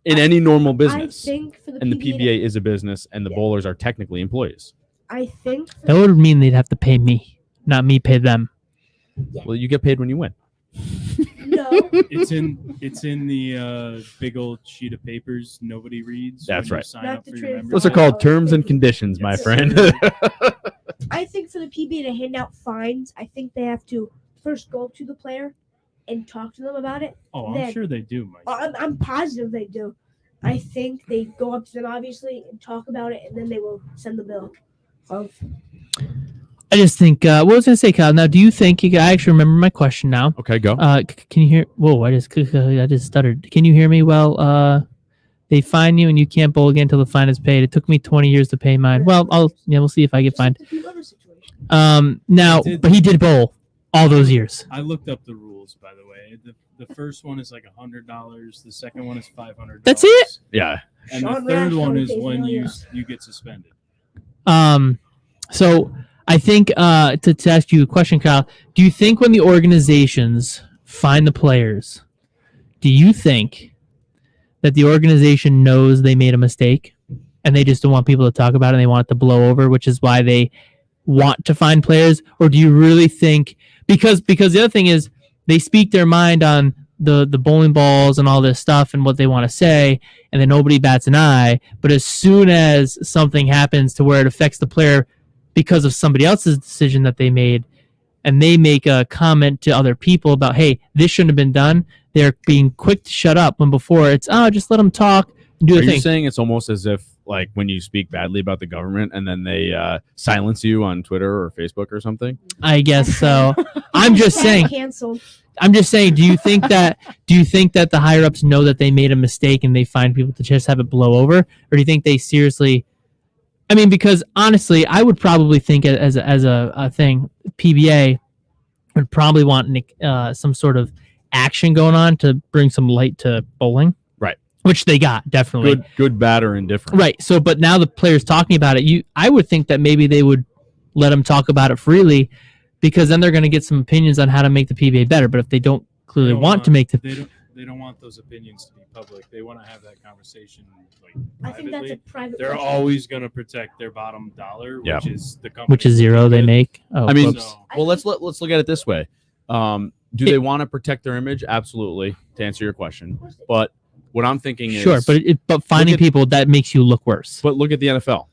in any normal I business. think for the And the PBA, PBA is a business, and the Yeah. bowlers are technically employees. I think for That would mean they'd have to pay me, not me pay them. Well, you get paid when you win. no. It's in the big old sheet of papers nobody reads. That's when you right. Sign Not up the for your transfer. Those are membership. called terms and conditions, my Yes. friend. I think for the PBA to hand out fines, I think they have to first go up to the player and talk to them about it. Oh, I'm Then- sure they do, Mike. I'm positive they do. I think they go up to them obviously and talk about it, and then they will send the bill. I just think, what was I going to say, Kyle? Now, do you think, I actually remember my question now. Okay, go. Can you hear? Whoa! I just stuttered. Can you hear me? Well, they fine you and you can't bowl again until the fine is paid. It took me 20 years to pay mine. Well, we'll see if I get fined. Now, but he did bowl all those years. I looked up the rules, by the way. The first one is like $100. The second one is $500. That's it? Yeah. And the Sean third Rash one only is pays when $1. you get suspended. So I think to ask you a question, Kyle, do you think when the organizations find the players, do you think that the organization knows they made a mistake and they just don't want people to talk about it and they want it to blow over, which is why they want to find players? Or do you really think, because the other thing is they speak their mind on the bowling balls and all this stuff and what they want to say, and then nobody bats an eye, but as soon as something happens to where it affects the player because of somebody else's decision that they made, and they make a comment to other people about, hey, this shouldn't have been done, they're being quick to shut up, when before it's, just let them talk and do Are the you thing. saying it's almost as if like when you speak badly about the government and then they silence you on Twitter or Facebook or something? I guess so. I'm just saying. Canceled. I'm just saying. Do you think that the higher ups know that they made a mistake and they find people to just have it blow over, or do you think they seriously? I mean, because honestly, I would probably think as a thing, PBA would probably want some sort of action going on to bring some light to bowling. Right. Which they got, definitely. Good, bad, or indifferent. Right. So, but now the players talking about it, I would think that maybe they would let them talk about it freely, because then they're going to get some opinions on how to make the PBA better. But if they don't clearly want to make they don't want those opinions to be public. They want to have that conversation like I think that's privately. a private. They're question. always going to protect their bottom dollar, Yeah. which is the company. which is zero they make. Oh, I mean, whoops. well, let's look at it this way. Do they want to protect their image? Absolutely, to answer your question. But what I'm thinking is Sure, but finding people that makes you look worse. But look at the NFL,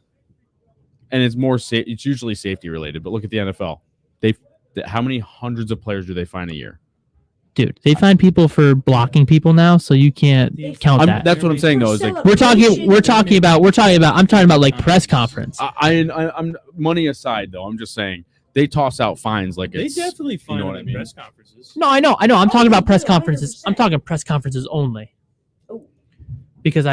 and it's more it's usually safety related. But look at the NFL. How many hundreds of players do they find a year? Dude, they find people for blocking people now, so you can't count that. That's what I'm saying though. Is like I'm talking about like press conference. I'm money aside though. I'm just saying they toss out fines like They it's. definitely find know them what I in mean? press conferences. No, I know. I'm talking about press 100%. conferences. I'm talking press conferences only. Because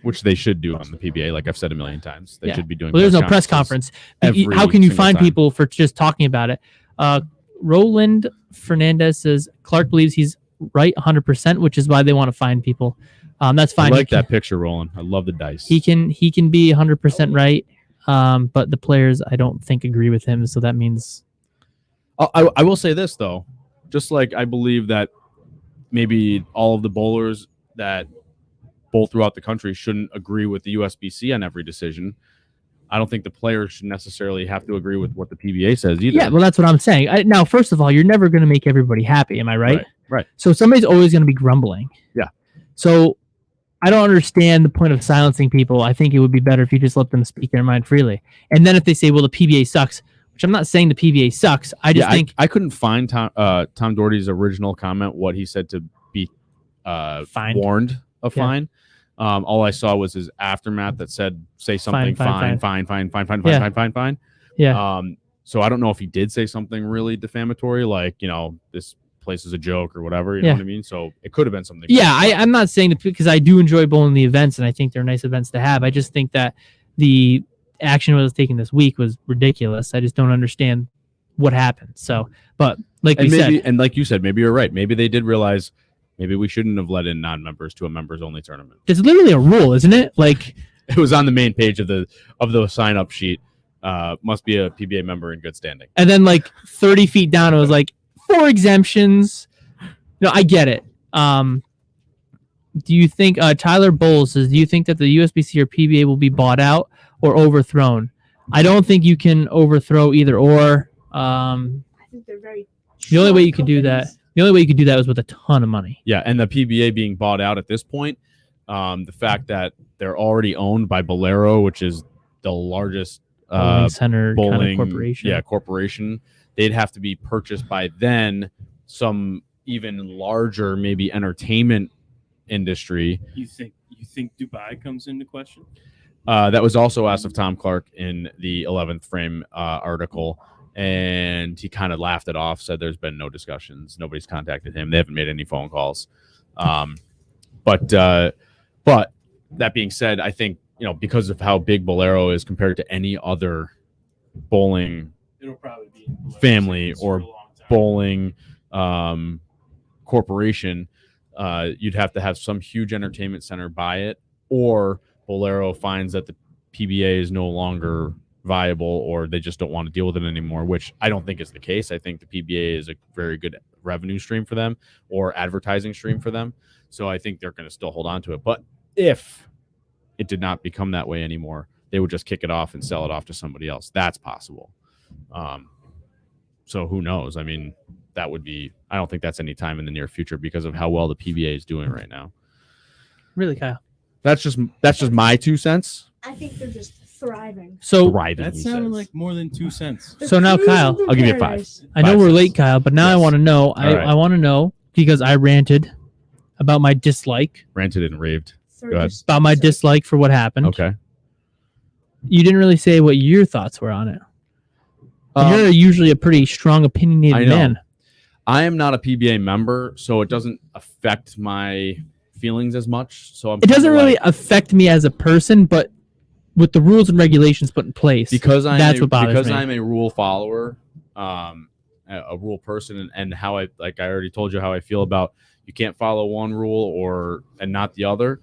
Which they should do on the PBA, like I've said a million times. They Yeah. should be doing. well, there's no press conference. every How can you single find time. people for just talking about it? Roland Fernandez says Clark believes he's right 100%, which is why they want to find people. That's I fine. like that picture, Roland. I love the dice. He can be 100% right, but the players I don't think agree with him. So that means I will say this though, just like I believe that maybe all of the bowlers that bowl throughout the country shouldn't agree with the USBC on every decision. I don't think the players should necessarily have to agree with what the PBA says either. yeah. Well, that's what I'm saying. Now, first of all, you're never going to make everybody happy. Am I right? Right. So somebody's always going to be grumbling. Yeah. So I don't understand the point of silencing people. I think it would be better if you just let them speak their mind freely. And then if they say, well, the PBA sucks, which I'm not saying the PBA sucks. I just think I couldn't find Tom Doherty's original comment, what he said to be Fined. warned of Yeah. fine. All I saw was his aftermath that said, say something, Fine. fine. Yeah. So I don't know if he did say something really defamatory, like, this place is a joke or whatever, you know Yeah. what I mean? So it could have been something. Yeah, I'm not saying that because I do enjoy bowling the events and I think they're nice events to have. I just think that the action I was taking this week was ridiculous. I just don't understand what happened. So, but like we said, and like you said, maybe you're right. Maybe they did realize maybe we shouldn't have let in non-members to a members-only tournament. it's literally a rule, isn't it? Like, It was on the main page of the sign-up sheet. Must be a PBA member in good standing. and then like 30 feet down, it was like 4 exemptions. No, I get it. Do you think Tyler Bowles says? Do you think that the USBC or PBA will be bought out or overthrown? I don't think you can overthrow either or. I think they're very. The only way you strong could do that. companies. The only way you could do that was with a ton of money. Yeah, and the PBA being bought out at this point, the fact that they're already owned by Bolero, which is the largest Bowling center kind bowling of corporation. corporation, they'd have to be purchased by then some even larger, maybe entertainment industry. You think Dubai comes into question? That was also asked of Tom Clark in the 11th Frame article, and he kind of laughed it off, said there's been no discussions. Nobody's contacted him. They haven't made any phone calls. But that being said, I think, because of how big Bolero is compared to any other bowling It'll probably be in Bowlero family for or a long time. bowling corporation, you'd have to have some huge entertainment center buy it, or Bolero finds that the PBA is no longer viable, or they just don't want to deal with it anymore, which I don't think is the case. I think the PBA is a very good revenue stream for them, or advertising stream for them. So I think they're going to still hold on to it. But if it did not become that way anymore, they would just kick it off and sell it off to somebody else. That's possible. So who knows? I mean, that would be, I don't think that's any time in the near future because of how well the PBA is doing right now. Really, Kyle? That's just my 2 cents. I think they're just thriving. So Thriving, That he sounded says. like more than 2 cents. So now, Kyle, I'll give you 5. I know 5 we're cents. late, Kyle, but now I Yes. want to know. All right. I want to know because I ranted about my dislike Ranted and raved. Go ahead. about my dislike for what happened. Okay. You didn't really say what your thoughts were on it. Um, You're usually a pretty strong opinionated I know. man. I am not a PBA member, so it doesn't affect my feelings as much. So It doesn't really affect me as a person, but with the rules and regulations put in place, because what bothers me. I'm a rule follower, a rule person, and how I already told you how I feel about you can't follow one rule and not the other.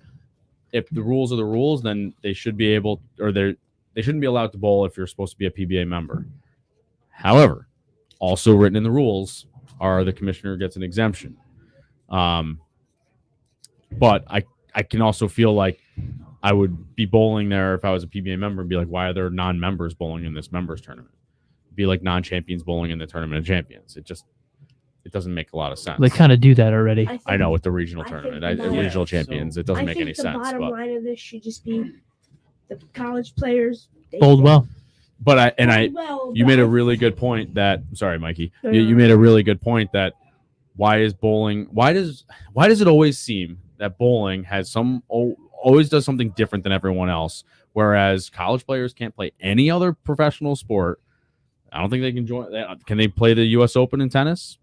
If the rules are the rules, then they should be able, or they shouldn't be allowed to bowl if you're supposed to be a PBA member. However, also written in the rules are the commissioner gets an exemption. But I can also feel like I would be bowling there if I was a PBA member and be like, why are there non-members bowling in this members tournament? Be like non-champions bowling in the tournament of champions. It doesn't make a lot of sense. They kind of do that already. I know with the regional tournament, regional champions, it doesn't make any sense. The bottom But, line of this should just be the college players. Bowled well. you made a really good point that, sorry, Mikey, you made a really good point that why does it always seem that bowling has always does something different than everyone else, whereas college players can't play any other professional sport. I don't think they can join. Can they play the U.S. Open in tennis?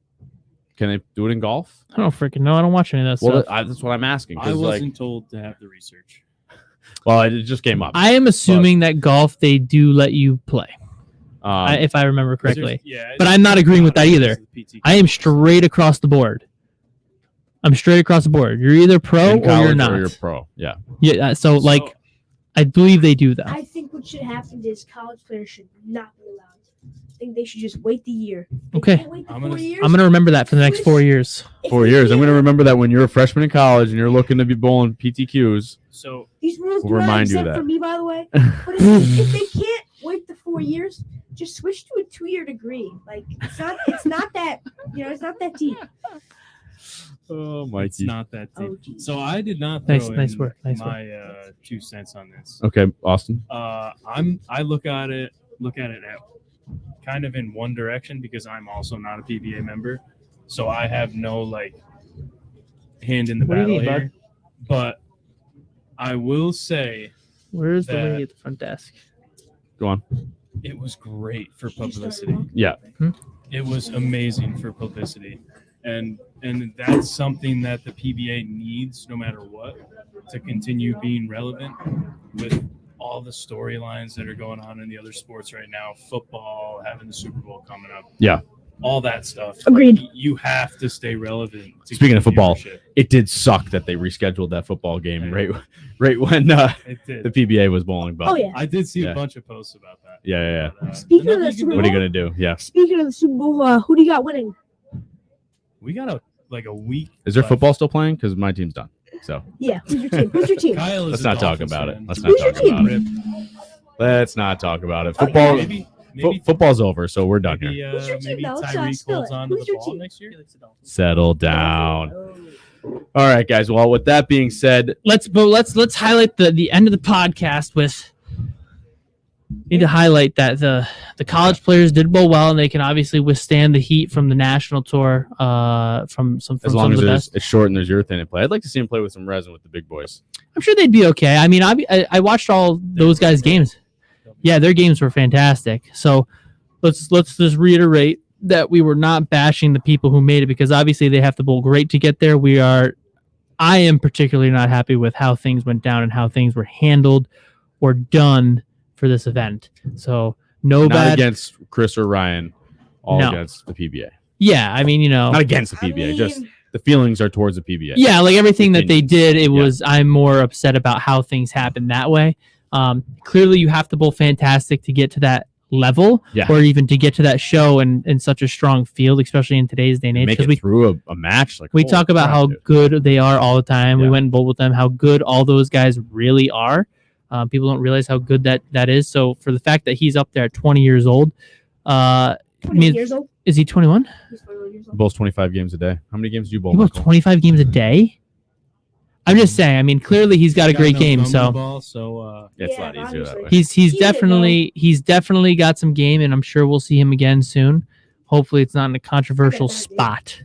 Can they do it in golf? I don't freaking know. I don't watch any of that stuff. That's what I'm asking. I wasn't told to have the research. Well, it just came up. I am assuming that golf, they do let you play, if I remember correctly. But I'm not agreeing with that either. I am straight across the board. You're either pro in or college you're not. Or you're pro. Yeah. Yeah. So I believe they do that. I think what should happen is college players should not be allowed. I think they should just wait the year. They Okay. can't wait the I'm 4 gonna- years. I'm going to remember that for the next 4 years. If 4 they years. I'm can't- going to remember that when you're a freshman in college and you're looking to be bowling PTQs. So These rules We'll do not remind you exempt that. for me, by the way. But if they can't wait the 4 years, just switch to a 2-year degree. Like it's not that it's not that deep. Oh, it's Mikey. not that deep. Oh, geez. So I did not throw Nice work. my 2 cents on this. Okay, Austin. I look at it at kind of in one direction because I'm also not a PBA member, so I have no hand in the What do you battle mean, here. But I will say Where's the that- lady at the front desk? Go on. it was great for Did you start publicity. wrong? Yeah. It was amazing for publicity, and that's something that the PBA needs no matter what to continue being relevant with all the storylines that are going on in the other sports right now, football, having the Super Bowl coming up. Yeah. All that stuff. Agreed. You have to stay relevant. To Speaking get of football, viewership. It did suck that they rescheduled that football game right when It did. the PBA was bowling. But Oh yeah. I did see Yeah. a bunch of posts about that. yeah. But, Speaking of nothing the you can Super do. What are you gonna do? Yeah. Speaking of the Super Bowl, who do you got winning? We got a week. Is there left. football still playing? Because my team's done. So Yeah. Who's your team? Who's your team? Kyle is let's a not talk Dolphins about it. fan. Let's Who's not your talk team? about it. Let's not talk about it. Oh, Football. yeah. Maybe Football's over, so we're done here. maybe, Who's your team, maybe though? Let's, Tyreek spill holds it. on to Who's the your ball team? next year. Settle down. Oh. All right, guys. Well, with that being said, Let's highlight the end of the podcast with. Need to highlight that the college players did bowl well, and they can obviously withstand the heat from the national tour. From some as long of as the best. it's short and there's urethane in play, I'd like to see him play with some resin with the big boys. I'm sure they'd be okay. I mean, I watched all those guys' games. Yeah, their games were fantastic. So let's just reiterate that we were not bashing the people who made it because obviously they have to bowl great to get there. I am particularly not happy with how things went down and how things were handled or done for this event. So Not bad. against Chris or Ryan, all No. against the PBA. Yeah, I mean, Not against the PBA, just the feelings are towards the PBA. Yeah, like everything that they did, Yeah. I'm more upset about how things happened that way. Clearly, you have to bowl fantastic to get to that level, Yeah. or even to get to that show in such a strong field, especially in today's day and age. Make Because it through a match. we holy talk about crap, how dude. good they are all the time. We Yeah. went and bowled with them, how good all those guys really are. People don't realize how good that is. So for the fact that he's up there at 20 years old, 20 years old. is he 21? He's 21 years old. Bowls 25 games a day. How many games do you bowl? He bowls Michael? 25 games a day? I'm just saying. I mean, clearly he's got a great no game. thumb in So the ball, so Yeah, it's Yeah, a lot easier that obviously. way. he's He's definitely got some game, and I'm sure we'll see him again soon. Hopefully, it's not in a controversial I got that idea. spot.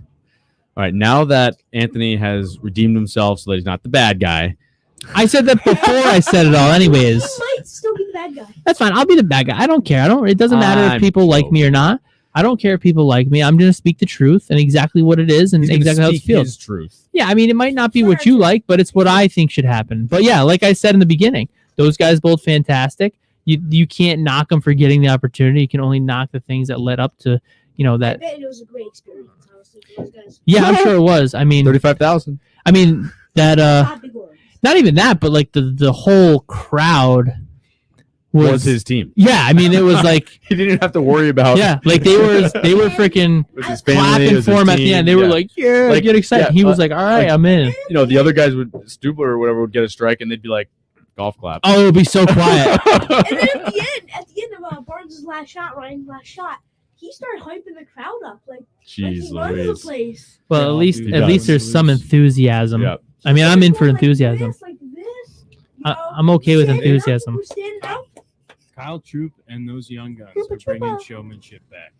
All right, now that Anthony has redeemed himself so that he's not the bad guy, I said that before I said it all. Anyways, He might still be the bad guy. That's fine. I'll be the bad guy. I don't care. It doesn't matter if I'm people like me or not. I don't care if people like me. I'm going to speak the truth and exactly what it is and He's gonna exactly how it speak feels. his truth. Yeah, I mean, it might not be what you like, but it's what I think should happen. But yeah, like I said in the beginning, those guys both fantastic. You can't knock them for getting the opportunity. You can only knock the things that led up to, I that. bet it was a great experience, honestly, for those guys. Yeah, I'm sure it was. I mean, 35,000. That Not big words. not even that, but like the whole crowd Was his team. Yeah, I mean, it was like He didn't have to worry about. yeah, like they were freaking It was his family. It clapping was for his him at the team, end. They were like, yeah, Like, get excited. yeah, He was like, all right, like- I'm in. the other guys would Stubler or whatever would get a strike and they'd be like, golf clap. Oh, it'll be so quiet. And then at the end of Barnes' last shot, Ryan's last shot, he started hyping the crowd up like Jeez he runs the Louise. place. Well, Yeah, at I'll least do at that. least there's some enthusiasm. Yeah. I mean, I'm in for Like enthusiasm. this, like this, you I- know, I'm okay with standing up, enthusiasm. who's standing up? Kyle Troop and those young guns Troop are and bringing Troop. showmanship back.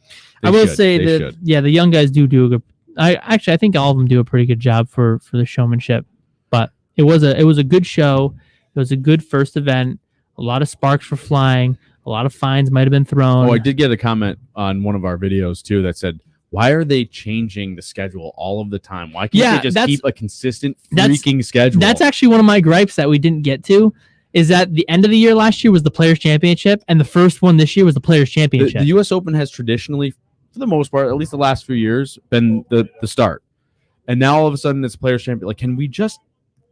They I will should. say They that should. yeah, the young guys do a good. I think all of them do a pretty good job for the showmanship. But it was a good show. It was a good first event. A lot of sparks were flying. A lot of fines might have been thrown. Oh, I did get a comment on one of our videos too that said, "Why are they changing the schedule all of the time? Why can't Yeah, they just that's- keep a consistent that's- freaking schedule?" That's actually one of my gripes that we didn't get to. Is that the end of the year last year was the Players Championship, and the first one this year was the Players Championship. the U.S. Open has traditionally, for the most part, at least the last few years, been the start, and now all of a sudden it's Players Champion. Like, can we just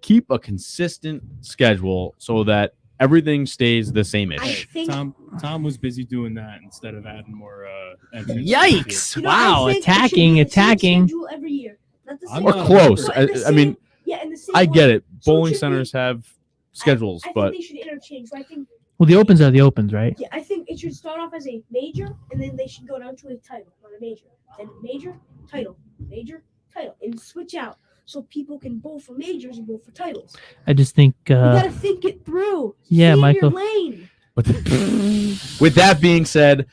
keep a consistent schedule so that everything stays the I same-ish? think Tom was busy doing that instead of adding more entrants. Yikes! you know, Wow, I think it should be the same attacking. schedule every year. Not the I'm same Or not close. So in the I mean, same- yeah, in the same I get way, it. So it Bowling should be- centers have schedules, I but think they should interchange. So I think Well, the opens are the opens, right? yeah, I think it should start off as a major, and then they should go down to a title, not a major. Then major, title, and switch out so people can bowl for majors and bowl for titles. I just think. You gotta think it through. yeah, Stay in Michael. Your lane. But with that being said,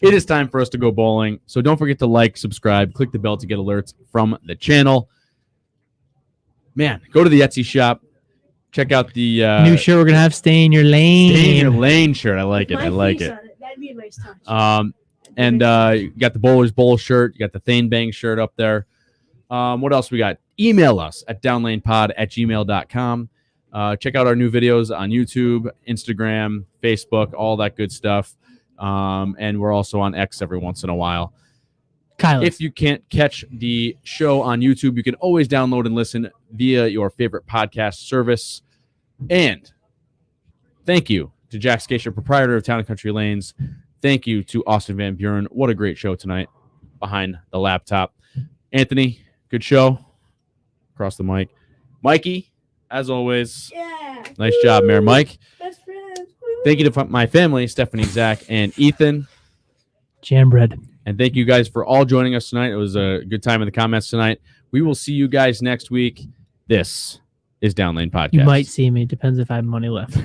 it is time for us to go bowling. So don't forget to like, subscribe, click the bell to get alerts from the channel. Man, go to the Etsy shop. Check out the New shirt we're gonna have. Stay in your lane. Stay in Your Lane shirt. I like it. My I like face it. on That'd be a nice touch. And you got the Bowler's Bowl shirt. You got the Thane Bang shirt up there. What else we got? Email us at downlanepod@gmail.com. Check out our new videos on YouTube, Instagram, Facebook, all that good stuff. And we're also on X every once in a while. Kyle. If you can't catch the show on YouTube, you can always download and listen via your favorite podcast service. And thank you to Jack Scaccia, proprietor of Town and Country Lanes. Thank you to Austin Van Buren. What a great show tonight behind the laptop. Anthony, good show. Across the mic. Mikey, as always, Yeah. nice job, Mayor Mike. Best friends. Thank you to my family, Stephanie, Zach, and Ethan. Jam bread. And thank you guys for all joining us tonight. It was a good time in the comments tonight. We will see you guys next week. This is Downlane Podcast. You might see me. Depends if I have money left.